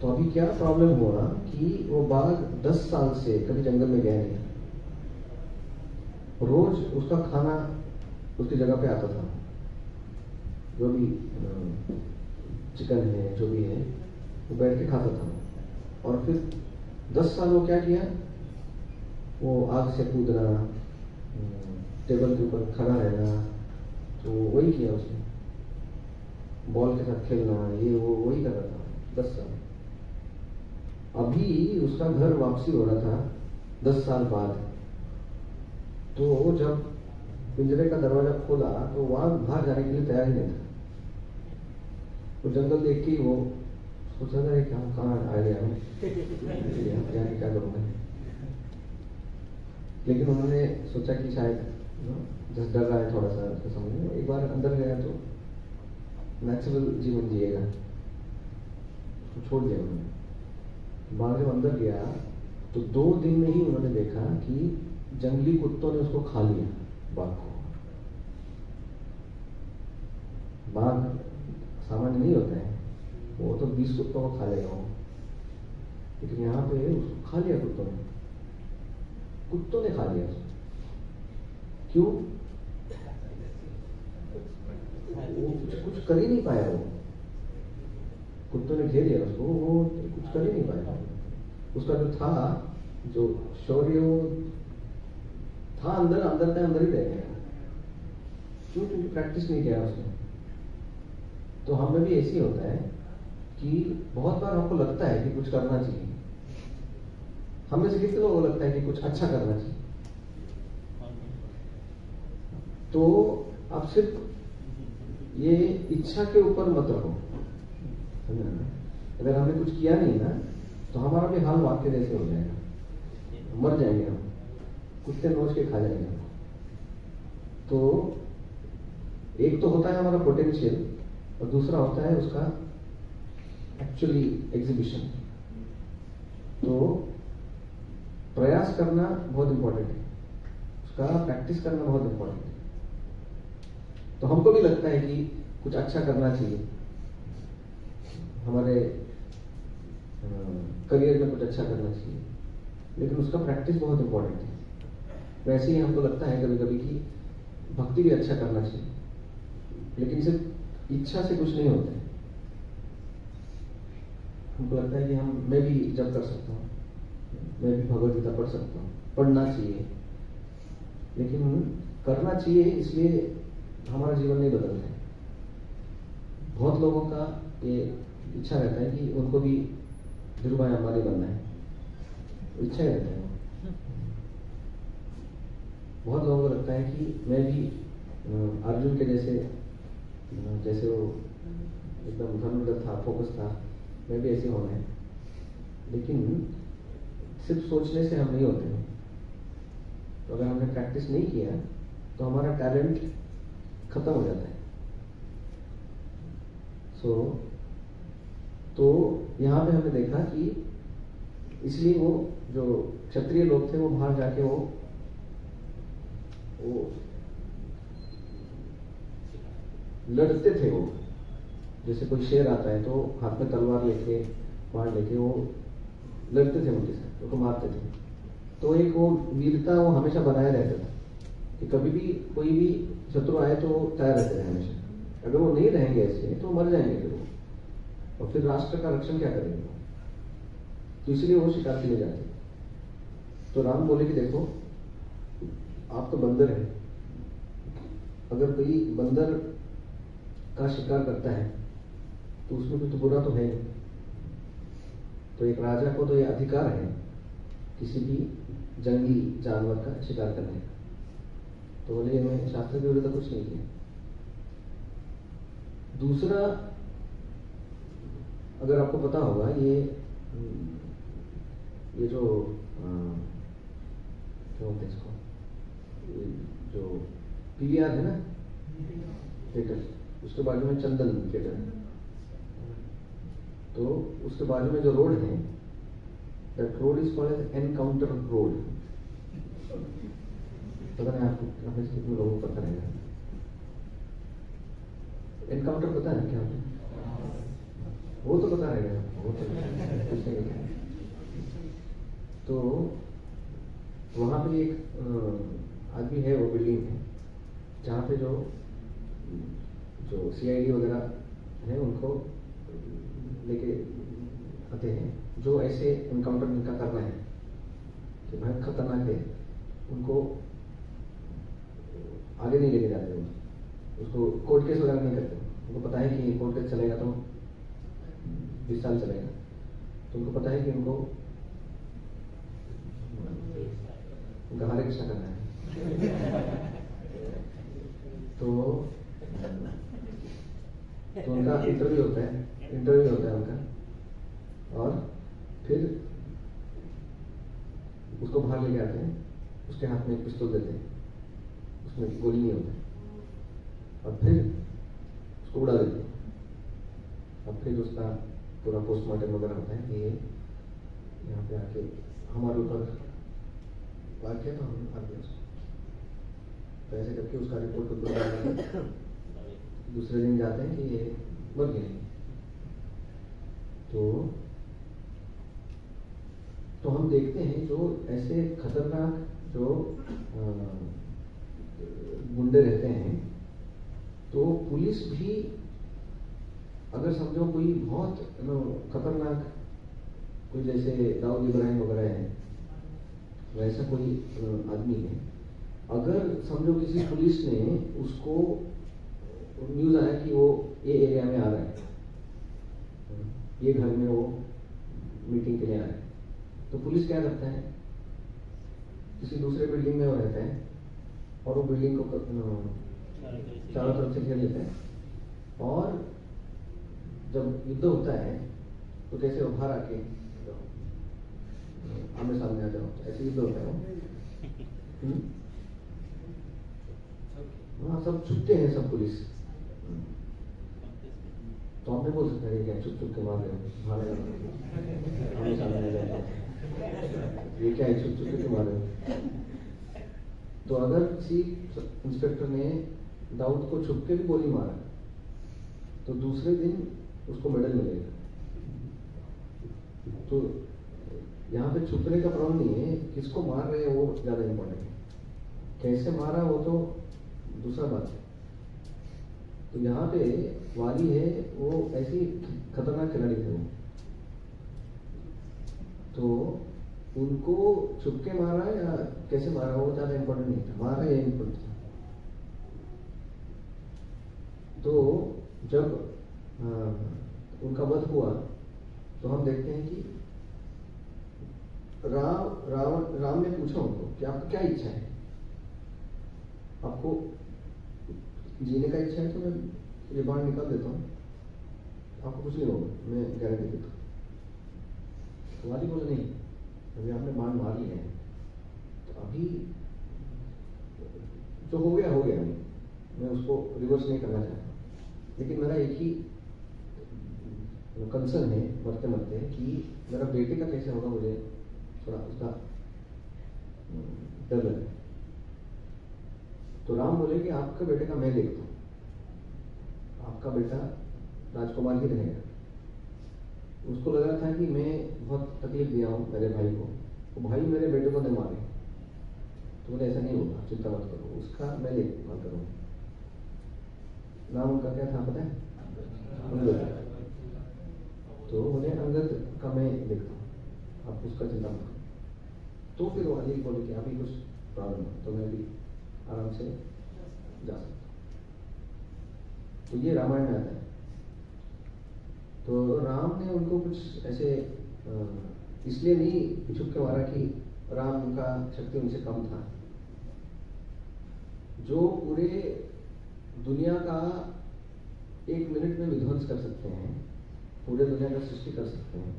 तो अभी क्या प्रॉब्लम हुआ कि वो बाघ 10 साल से कभी जंगल में गया नहीं, रोज उसका खाना उसकी जगह पे आता था, जो भी चिकन है जो भी है वो बैठ के खाता था। और फिर 10 साल वो क्या किया, वो आग से कूदना, टेबल के ऊपर खड़ा रहना, तो वही किया उसने, बॉल के साथ खेलना, ये वो वही कर रहा था 10 साल। अभी उसका घर वापसी हो रहा था 10 साल बाद। तो जब पिंजरे का दरवाजा खोला तो वहां बाहर जाने के लिए तैयार ही नहीं था। वो जंगल देख के वो सोचा था कि हम कहाँ आ गए, हम जाने क्या करूँगा। लेकिन उन्होंने सोचा कि शायद जस्ट डर रहा है थोड़ा सा उसको समझ में। एक बार अंदर गया तो नेचुरल जीवन जिएगा, उसको छोड़ दिया उन्होंने। बाहर जब अंदर गया तो 2 दिन में ही उन्होंने देखा कि जंगली कुत्तों ने उसको खा लिया, बाघ को। बाघ सामान्य नहीं होता है, वो तो 20 कुत्तों को खा लेगा वो, लेकिन यहाँ पे उसको खा लिया कुत्तों ने। कुत्तों ने खा लिया उसको। क्यों? वो कुछ कर ही नहीं पाया। वो कुत्तों ने घेर लिया उसको, वो कुछ कर ही नहीं पाया। उसका जो था, जो शौर्य था अंदर अंदर का अंदर ही रह गया। क्यों? क्योंकि प्रैक्टिस नहीं किया उसने। तो हमें भी ऐसे ही होता है कि बहुत बार हमको लगता है कि कुछ करना चाहिए। हमें से कितने लोगों को लगता है कि कुछ अच्छा करना चाहिए? तो आप सिर्फ ये इच्छा के ऊपर मत रहो। अगर हमने कुछ किया नहीं ना तो हमारा भी हाल वाक्य जैसे हो जाएगा, मर जाएंगे हम, कुत्ते नोच के खा जाएंगे। तो एक तो होता है हमारा पोटेंशियल और दूसरा होता है उसका एक्चुअली एग्जीबिशन। तो प्रयास करना बहुत इंपॉर्टेंट है, उसका प्रैक्टिस करना बहुत इंपॉर्टेंट है। तो हमको भी लगता है कि कुछ अच्छा करना चाहिए, हमारे करियर में कुछ अच्छा करना चाहिए, लेकिन उसका प्रैक्टिस बहुत इंपॉर्टेंट है। वैसे ही हमको लगता है कभी कभी कि भक्ति भी अच्छा करना चाहिए, लेकिन सिर्फ इच्छा से कुछ नहीं होता है। हमको लगता है कि मैं भी जप कर सकता हूँ, मैं भी भगवद गीता पढ़ सकता हूँ, पढ़ना चाहिए, लेकिन करना चाहिए, इसलिए हमारा जीवन नहीं बदलता है। बहुत लोगों का ये इच्छा रहता है कि उनको भी धीरूभाई अंबानी बनना है, इच्छा ही रहता है। बहुत लोगों को लगता है कि मैं भी अर्जुन के जैसे वो एकदम धनुर्धर था, फोकस था, मैं भी ऐसे होना है। लेकिन सिर्फ सोचने से हम नहीं होते हैं। तो अगर हमने प्रैक्टिस नहीं किया तो हमारा टैलेंट खत्म हो जाता है। तो यहाँ पे हमने देखा कि इसलिए वो जो क्षत्रिय लोग थे वो बाहर जाके वो लड़ते थे। वो जैसे कोई शेर आता है तो हाथ में तलवार लेके बाण लेके वो लड़ते थे, उनके साथ उनको मारते थे। तो एक वो वीरता वो हमेशा बनाए रहता था कि कभी भी कोई भी शत्रु आए तो तैयार रहते हैं हमेशा। अगर वो नहीं रहेंगे ऐसे तो मर जाएंगे फिर वो, और फिर राष्ट्र का रक्षण क्या करेंगे? तो इसलिए वो शिकार के लिए जाते। तो राम बोले कि देखो आप तो बंदर हैं, अगर कोई बंदर का शिकार करता है तो उसमें तो बुरा तो है नहीं। तो एक राजा को तो ये अधिकार है किसी भी जंगली जानवर का शिकार करने का। तो बोले मैं शास्त्र के विरुद्ध कुछ नहीं किया। दूसरा, अगर आपको पता होगा ये जो क्या बोलते हैं इसको, जो पीवीआर है ना थिएटर, उसके बाजू में चंदन थिएटर है। तो उसके बाजू में जो रोड है, that road is called as encounter road. पता नहीं आपको कितने लोगों को पता रहेगा। एनकाउंटर पता है क्या? वो तो पता रहेगा, वो तो वहां पे एक आदमी है, वो बिल्डिंग है जहाँ पे जो सीआईडी वगैरह है उनको लेके आते हैं, जो ऐसे एनकाउंटर इनका करना है कि भाई खतरनाक है, उनको आगे नहीं लेके जाते। उसको कोर्ट केस वगैरह नहीं करते। उनको पता है कि कोर्ट केस चलेगा तो 20 साल चलेगा। तो उनको पता है कि उनको हरे कृष्णा करना है। तो उनका इंटरव्यू होता है उनका, और फिर उसको बाहर लेके आते हैं, उसके हाथ में एक पिस्तौल देते हैं, उसमें गोली नहीं होती, और फिर उसको उड़ा देते हैं। अब फिर उसका पूरा पोस्टमार्टम वगैरह होता है कि ये यहाँ पे आके हमारे ऊपर वार किया तो हम आ गया उसको, तो ऐसे करके उसका रिपोर्ट दूसरे दिन जाते हैं कि ये मर गए। तो हम देखते हैं जो ऐसे खतरनाक जो गुंडे रहते हैं, तो पुलिस भी अगर समझो कोई बहुत खतरनाक, कोई जैसे दाऊद इब्राहिम वगैरह है, वैसा कोई आदमी है, अगर समझो किसी पुलिस ने उसको न्यूज आया कि वो ये एरिया में आ रहा है, ये घर में वो मीटिंग के लिए आ रहा है, तो पुलिस क्या करता है, किसी दूसरे बिल्डिंग में वो रहता है और वो बिल्डिंग को चारों तरफ से घेर लेता है, और जब युद्ध होता है तो कैसे वो बाहर आके आमने सामने आ जाओ, ऐसे युद्ध होता है वो। हाँ, सब छुपते हैं सब पुलिस, तो आपने बोल सकते हैं क्या छुप के मार रहे हो, आमने सामने आ जाए, ये क्या है छुप के मार रहे हो। तो अगर किसी इंस्पेक्टर ने दाऊद को छुप के भी गोली मारा तो दूसरे दिन उसको मेडल मिलेगा। तो यहाँ पे छुपने का प्रॉब्लम नहीं है, किसको मार रहे हैं वो ज्यादा इंपॉर्टेंट है, कैसे मारा वो तो दूसरा बात है। तो यहाँ पे वाली है वो ऐसी खतरनाक खिलाड़ी थे वो, तो उनको छुप के मारा या कैसे मारा वो ज्यादा इंपॉर्टेंट नहीं था, मारा ये इंपॉर्टेंट था। तो जब उनका वध हुआ तो हम देखते हैं कि राम ने पूछा उनको कि आपकी क्या इच्छा है, आपको जीने का इच्छा है तो मैं ये बाण निकाल देता हूँ, आपको कुछ नहीं होगा, मैं गारंटी देता हूँ। तो वाली बोले नहीं, अभी आपने बाण मार लिया है तो अभी जो हो गया मैं उसको रिवर्स नहीं करना चाहता, लेकिन मेरा एक ही कंसर्न है मरते मरते कि मेरा बेटे का कैसे होगा, मुझे थोड़ा उसका डर लगे। तो राम बोले कि आपका बेटे का मैं देखता हूं, आपका बेटा राजकुमार ही रहेगा। उसको लगा था कि मैं बहुत तकलीफ दिया हूं मेरे भाई को, तो भाई मेरे बेटे को नहीं मारे, तो बोले ऐसा नहीं होगा, चिंता मत करो, उसका मैं देखभाल करूंगा। नाम उनका क्या था पता है? अंगद। तो बोले अंगद का मैं देखता हूँ, आप उसका चिंता मत करो। तो फिर वो अली बोले कि अभी कुछ प्रॉब्लम है तो मैं भी आराम से जा सकता हूँ। तो ये रामायण में आता है। तो राम ने उनको कुछ ऐसे इसलिए नहीं छुप के मारा कि राम का शक्ति उनसे कम था। जो पूरे दुनिया का 1 मिनट में विध्वंस कर सकते हैं, पूरे दुनिया का सृष्टि कर सकते हैं,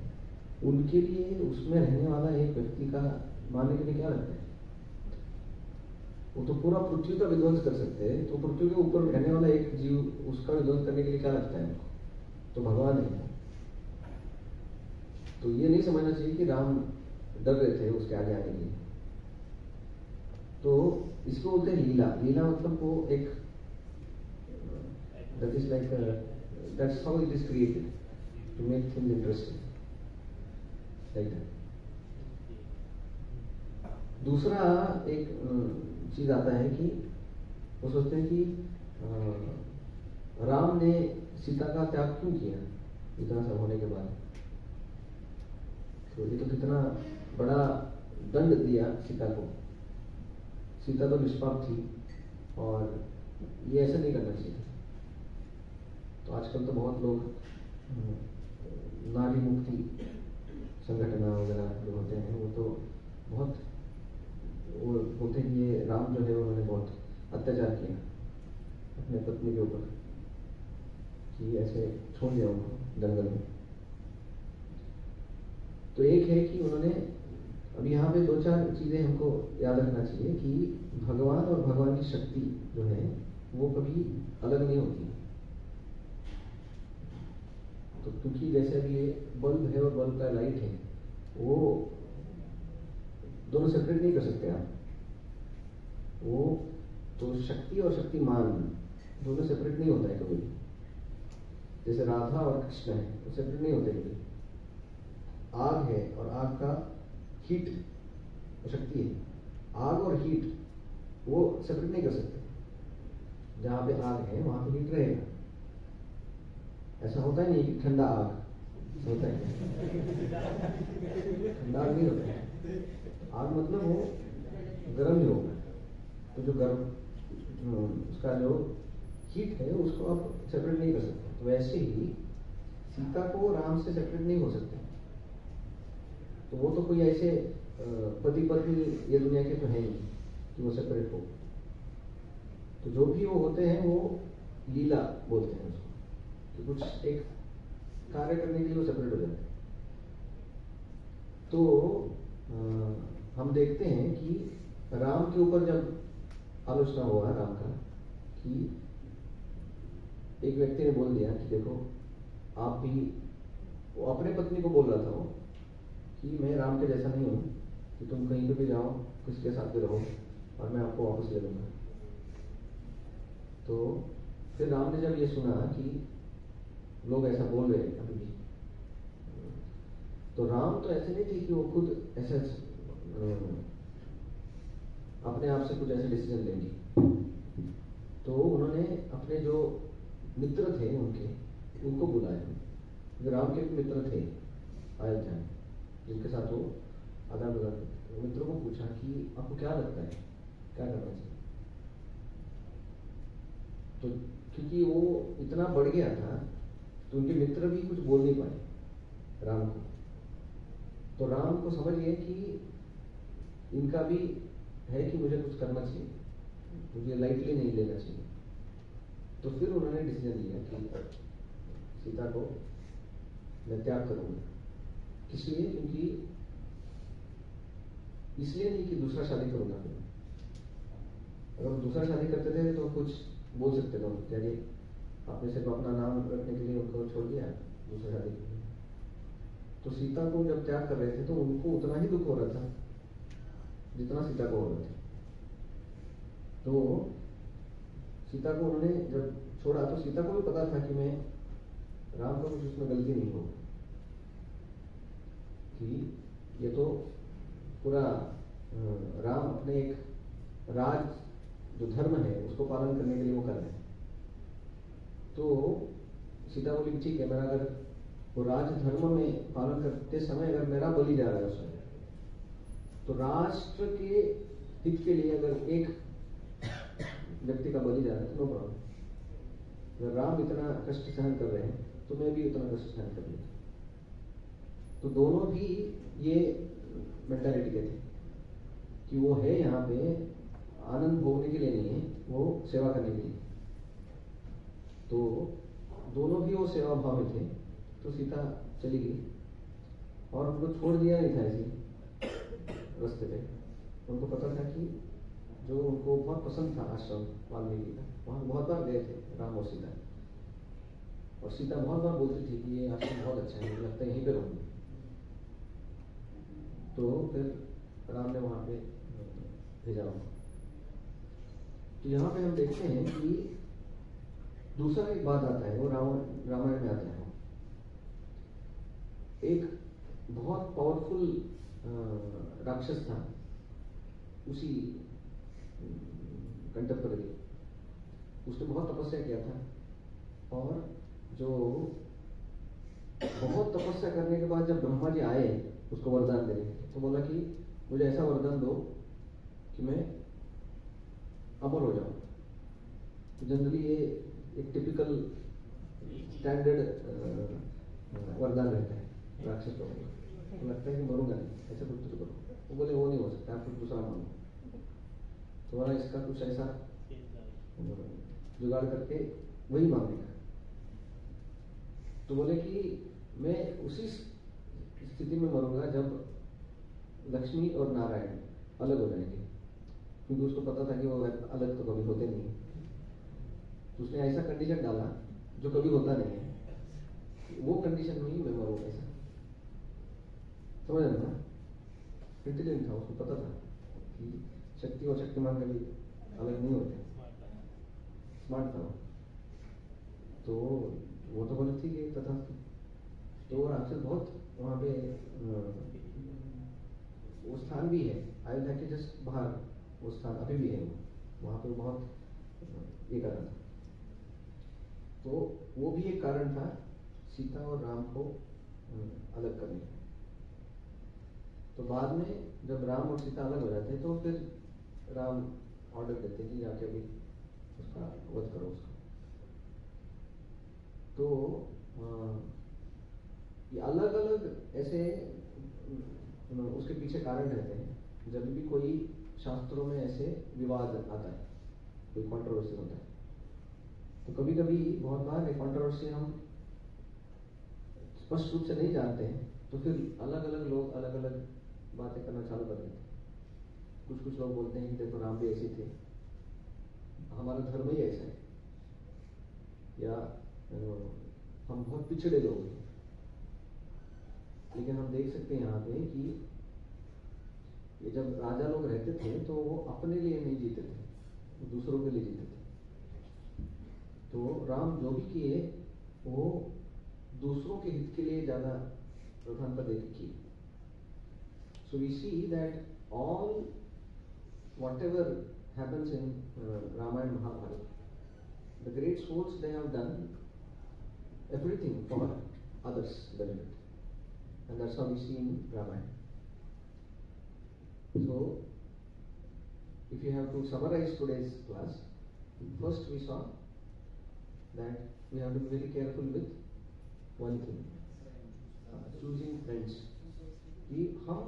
उनके लिए उसमें रहने वाला एक व्यक्ति का मारने के लिए क्या लगता है? वो तो पूरा पृथ्वी का विध्वंस कर सकते हैं, तो पृथ्वी के ऊपर रहने वाला एक जीव उसका विध्वंस करने के लिए क्या लगता है उनको? तो भगवान है। तो ये नहीं समझना चाहिए कि राम डर रहे थे उसके आगे आने के लिए। तो इसको बोलते हैं लीला। लीला मतलब वो एक that is like that's how it is created to make things interesting like that. दूसरा एक चीज आता है कि वो सोचते हैं कि राम ने सीता का त्याग क्यों किया इतना सब होने के बाद? तो ये तो कितना बड़ा दंड दिया सीता को। सीता तो निष्पाप थी और ये ऐसा नहीं करना चाहिए। तो आजकल तो बहुत लोग नारी मुक्ति संगठन वगैरह जो होते हैं वो तो बहुत वो बोलते हैं कि ये राम जो है उन्होंने बहुत अत्याचार किया, अपने पत्नी के ऊपर कि ऐसे छोड़ दिया उनको जंगल में। तो एक है कि उन्होंने, अब यहाँ पे 2-4 चीजें हमको याद रखना चाहिए कि भगवान और भगवान की शक्ति जो है वो कभी अलग नहीं होती। तो क्योंकि जैसे अभी ये बल्ब है और बल्ब का लाइट है, वो दोनों सेपरेट नहीं कर सकते आप। वो तो शक्ति और शक्तिमान दोनों सेपरेट नहीं होता है कभी। जैसे राधा और कृष्ण है वो सेपरेट नहीं होते कभी। आग है और आग का हीट वो शक्ति है। आग और हीट वो सेपरेट नहीं कर सकते। जहां पे आग है वहां पे हीट रहेगा। ऐसा होता ही नहीं कि ठंडा आग होता है, ठंडा आग नहीं होता है। आग मतलब वो गर्म ही होगा। तो जो गर्म उसका जो हीट है उसको आप सेपरेट नहीं कर सकते। तो वैसे ही सीता को राम से सेपरेट नहीं हो सकते। तो वो तो कोई ऐसे पति पत्नी ये दुनिया के तो है नहीं कि वो सेपरेट हो। तो जो भी वो होते हैं वो लीला बोलते हैं उसको, कि कुछ एक कार्य करने के लिए वो सेपरेट हो जाते हैं। तो हम देखते हैं कि राम के ऊपर जब आलोचना हुआ राम का, कि एक व्यक्ति ने बोल दिया कि देखो आप भी, वो अपने पत्नी को बोल रहा था वो कि मैं राम के जैसा नहीं हूं कि तुम कहीं पे भी जाओ किसी के साथ भी रहो और मैं आपको वापस ले लूंगा। तो फिर राम ने जब ये सुना कि लोग ऐसा बोल रहे हैं अभी भी, तो राम तो ऐसे नहीं थे कि वो खुद ऐसे अपने आप से कुछ ऐसे डिसीजन लेंगे। तो उन्होंने अपने जो मित्र थे उनको बुलाया। जो राम के मित्र थे अयोध्या में, जिनके साथ वो आदान प्रदान करते, मित्रों को पूछा कि आपको क्या लगता है क्या करना चाहिए। तो क्योंकि वो इतना बढ़ गया था तो उनके मित्र भी कुछ बोल नहीं पाए राम को। तो राम को समझ गए कि इनका भी है कि मुझे कुछ करना चाहिए, मुझे लाइटली नहीं लेना चाहिए। तो फिर उन्होंने डिसीजन लिया कि सीता को मैं त्याग करूंगा। किस लिए? क्योंकि इसलिए नहीं कि दूसरा शादी करूंगा। अगर दूसरा शादी करते थे तो कुछ बोल सकते थे क्या जी आपने सिर्फ अपना नाम रखने के लिए उनको छोड़ दिया दूसरा शादी के लिए। तो सीता को जब त्याग कर रहे थे तो उनको उतना ही दुख हो रहा था जितना सीता को हो रहा था। तो सीता को उन्होंने जब छोड़ा तो सीता को भी पता था कि मैं राम का कुछ उसमें गलती नहीं होगी, कि ये तो पूरा राम अपने एक राज जो धर्म है उसको पालन करने के लिए वो कर रहे हैं। तो सीता बोली ठीक है, मेरा अगर वो राज धर्म में पालन करते समय अगर मेरा बलि जा रहा है उसमें, तो राष्ट्र के हित के लिए अगर एक व्यक्ति का बलि जा रहा है तो नो प्रॉब्लम। अगर राम इतना कष्ट सहन कर रहे हैं तो मैं भी उतना कष्ट सहन कर लूंगा। तो दोनों भी ये मेंटालिटी के थे कि वो है यहाँ पे आनंद भोगने के लिए नहीं है, वो सेवा करने के लिए। तो दोनों भी वो सेवा भाव में थे। तो सीता चली गई और उनको छोड़ दिया नहीं था ऐसे रास्ते पे। उनको पता था कि जो उनको बहुत पसंद था आश्रम वाल्मीकि का, वहां बहुत बार गए थे राम और सीता। और सीता बहुत बार बोलती थी कि ये आश्रम बहुत अच्छा है, मुझे लगता है यहीं पे रहूंगी। तो फिर राम ने वहां पे भेजा उनको। तो यहाँ पे हम देखते हैं कि दूसरा एक बात आता है, वो रामायण में आता है। एक बहुत पावरफुल राक्षस था उसी कंटेम्पररी, उसने बहुत तपस्या किया था। और जो बहुत तपस्या करने के बाद जब ब्रह्मा जी आए उसको वरदान देने तो बोला कि मुझे ऐसा वरदान दो कि मैं अमर हो जाऊं। तो जनरली ये एक टिपिकल स्टैंडर्ड वरदान रहता है राक्षस लोगों का। तो लगता है कि मरूंगा नहीं, ऐसा कुछ तो करो। वो बोले वो नहीं हो सकता, आप कुछ दूसरा मांगो। तो बोला इसका कुछ ऐसा जुगाड़ करके वही मांगेगा। तो बोले कि मैं उसी स्थिति में मरूंगा जब लक्ष्मी और नारायण अलग हो जाएंगे, क्योंकि उसको पता था कि वो अलग तो कभी होते नहीं। तो उसने ऐसा कंडीशन डाला जो कभी होता नहीं है, वो कंडीशन में ही मैं मरूंगा ऐसा। समझ रहे ना? इंटेलिजेंट था, उसको पता था कि शक्ति और शक्तिमान कभी अलग नहीं होते, स्मार्ट था वो। तो वो तो बोले ठीक है तथा। तो राक्षस बहुत वहां पे वो स्थान भी है, अयोध्या के जस्ट बाहर वो स्थान अभी भी है, वहां पे बहुत ये कर रहा था। तो वो भी एक कारण था सीता और राम को अलग करने का। तो बाद में जब राम और सीता अलग हो जाते तो फिर राम ऑर्डर देते कि जाके अभी उसका वध करो उसका। तो ये अलग अलग ऐसे उसके पीछे कारण रहते हैं। जब भी कोई शास्त्रों में ऐसे विवाद आता है, कोई कंट्रोवर्सी होता है, तो कभी कभी बहुत बार ये कंट्रोवर्सी हम स्पष्ट रूप से नहीं जानते हैं, तो फिर अलग अलग लोग अलग अलग बातें करना चालू कर देते हैं। कुछ कुछ लोग बोलते हैं कि देखो राम भी ऐसे थे, हमारा धर्म ही ऐसा है, या हम बहुत पिछड़े लोग हैं। लेकिन हम देख सकते हैं यहाँ पे कि ये जब राजा लोग रहते थे तो वो अपने लिए नहीं जीते थे, वो दूसरों के लिए जीते थे। तो राम जो भी किए वो दूसरों के हित के लिए ज्यादा प्रधानता देकर किए। So we see that all whatever happens in Ramayana Mahabharata, the great souls, they have done everything for others' benefit, and that's how we see in Ramayana. So, if you have to summarize today's class, first we saw that we have to be very careful with one thing, choosing friends. कि हम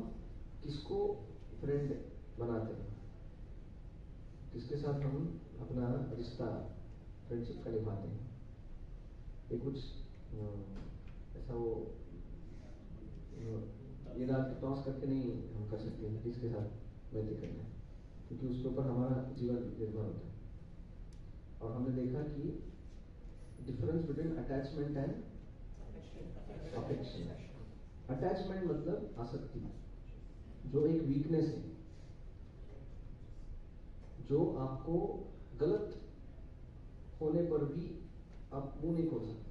किसको friend बनाते हैं, किसके साथ हम अपना रिश्ता फ्रेंडशिप का निभाते हैं। ये कुछ ऐसा वो ये रात टॉस करके नहीं हम कर सकते हैं किसके साथ मैत्री करना है, क्योंकि उसके ऊपर हमारा जीवन निर्भर होता है। और हमने देखा कि difference between attachment and affection. Attachment मतलब आसक्ति, जो एक वीकनेस है, जो आपको गलत होने पर भी आप मुंह नहीं खोल सकते,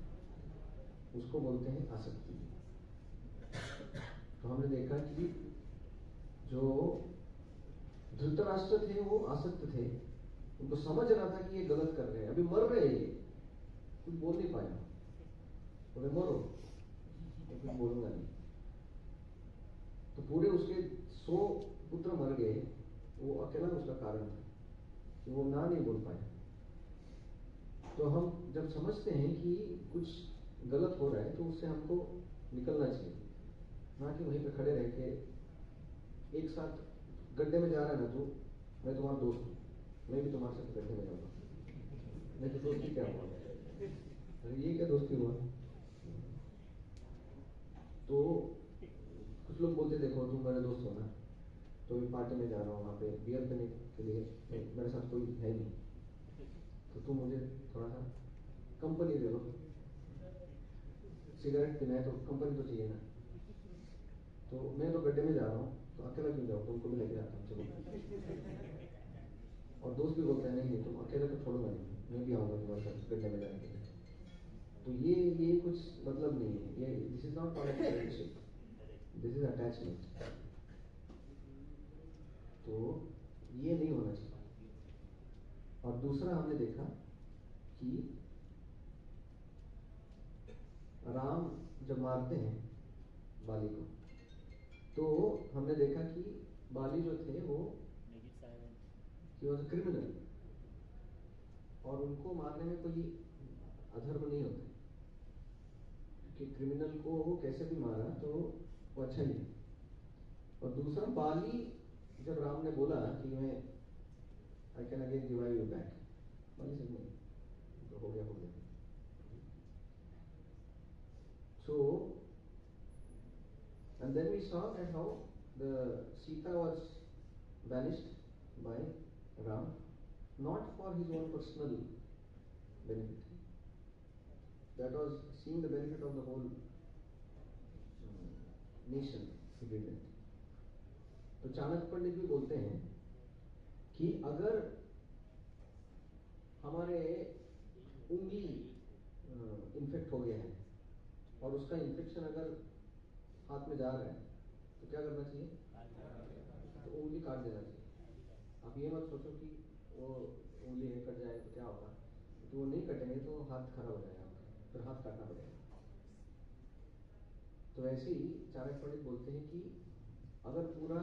उसको बोलते हैं आसक्ति। तो हमने देखा कि जो धृतराष्ट्र थे वो आसक्त थे, उनको समझ रहा था कि ये गलत कर रहे हैं, अभी मर रहे हैं, ये कुछ बोल नहीं पाया, बोले मरो, तो कुछ बोलूंगा नहीं। तो पूरे उसके 100 पुत्र मर गए, वो अकेला उसका कारण था कि वो ना नहीं बोल पाया। तो हम जब समझते हैं कि कुछ गलत हो रहा है तो उससे हमको निकलना चाहिए, ना कि वहीं पे खड़े रह के एक साथ गड्ढे में जा रहा है ना तू, मैं तुम्हारा दोस्त हूँ, मैं भी तुम्हारे साथ गड्ढे में जाऊंगा, नहीं तो दोस्ती क्या हुआ, ये क्या दोस्ती हुआ। तो कुछ लोग बोलते देखो तुम मेरे दोस्त हो ना, तो मैं पार्टी में जा रहा हूँ, वहाँ पे बियर पीने के लिए मेरे साथ कोई है नहीं, तो तुम मुझे थोड़ा सा कंपनी दे दो, सिगरेट पीना है तो कंपनी तो चाहिए ना। तो मैं तो गड्ढे में जा रहा हूँ, तो अकेला क्यों जाओ, तुमको भी लेके जाता हूँ चलो। और दोस्त भी बोलते हैं नहीं तुम अकेला तो छोड़ूंगा नहीं, मैं भी आऊंगा तुम्हारे साथ गड्ढे में जाने के लिए। तो ये कुछ मतलब नहीं है, ये this is not called friendship, this is attachment. तो ये नहीं होना चाहिए। और दूसरा हमने देखा कि राम जब मारते हैं बाली को, तो हमने देखा कि बाली जो थे वो क्रिमिनल, और उनको मारने में कोई अधर्म नहीं होता, क्योंकि क्रिमिनल को वो कैसे भी मारा तो वो अच्छा नहीं। और दूसरा बाली, जब राम ने बोला कि मैं I can again give you back, Bali से नहीं, तो हो गया। So, and then we saw that how the Sita was banished by Ram, not for his own personal benefit. That was seeing the benefit of the whole nation. He did that. तो चाणक्य पंडित भी बोलते हैं कि अगर हमारे उंगली infect हो गया है और उसका इन्फेक्शन अगर हाथ में जा रहा है तो क्या करना चाहिए? तो उंगली काट देना चाहिए। आप ये मत सोचो कि वो उंगली कट जाए तो क्या होगा, तो वो नहीं कटेंगे तो हाथ खराब हो जाएगा आपका, फिर हाथ काटना पड़ेगा। तो ऐसे ही चाणक्य पंडित बोलते हैं कि अगर पूरा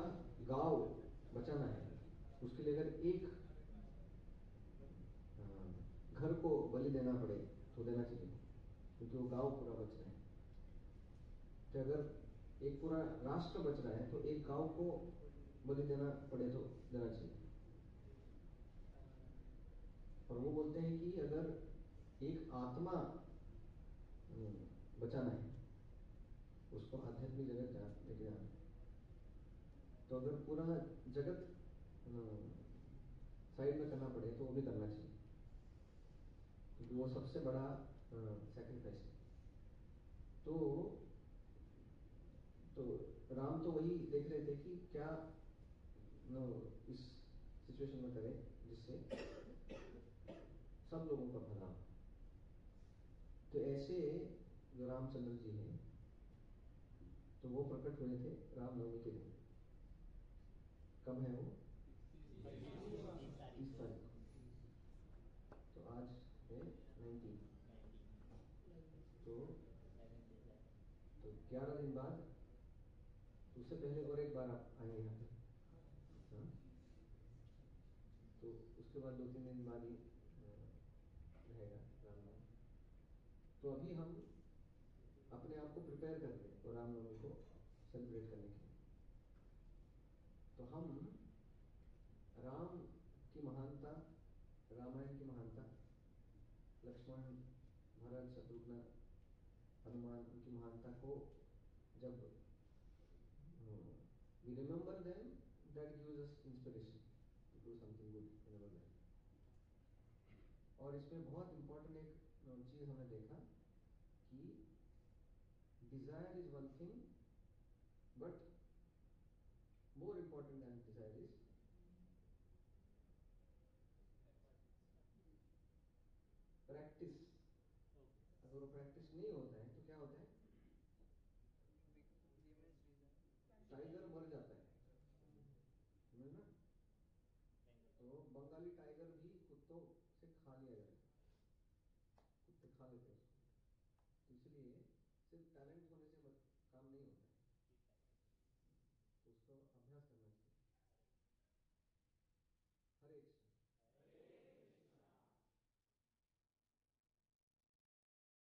गांव बचाना है उसके लिए अगर एक घर को बलि देना पड़े तो देना चाहिए, क्योंकि वो गांव पूरा बच रहा है। तो अगर एक पूरा राष्ट्र बच रहा है तो एक गांव को बलि देना पड़े तो देना चाहिए। और वो बोलते हैं कि अगर एक आत्मा बचाना है, उसको आध्यात्मिक जगत लेके जाना है, तो अगर पूरा जगत साइड में करना पड़े तो वो भी करना चाहिए, क्योंकि वो सबसे बड़ा सैक्रिफाइस है। तो राम तो वही देख रहे थे कि क्या इस सिचुएशन में करें जिससे सब लोगों का भला। तो ऐसे जो रामचंद्र जी हैं तो वो प्रकट हुए थे रामनवमी के दिन। कब है वो? 30 तारीख। तो आज है 19। तो 11 दिन बाद, उससे पहले और एक बार आप आएंगे यहाँ पे। हाँ? तो उसके बाद 2-3 दिन बाद ही रहेगा रामनवमी। तो अभी हम अपने आप को प्रिपेयर कर रहे हैं और रामनवमी को सेलिब्रेट करने के लिए। तो हम राम की महानता, रामायण की महानता, लक्ष्मण, भरत, शत्रुघ्न, हनुमान की महानता को जब we remember them, that gives us inspiration to do something good in our life. और इसमें बहुत इंपॉर्टेंट एक चीज हमने देखा कि desire is one thing, but more important than desire is practice. अगर वो प्रैक्टिस नहीं होता है तो क्या होता है? टाइगर मर जाता है ना। तो बंगाली टाइगर भी कुत्तों से खा लिया जाता है, कुत्ते खा लेते हैं उसको। तो इसलिए सिर्फ टैलेंट होने से काम नहीं होता है।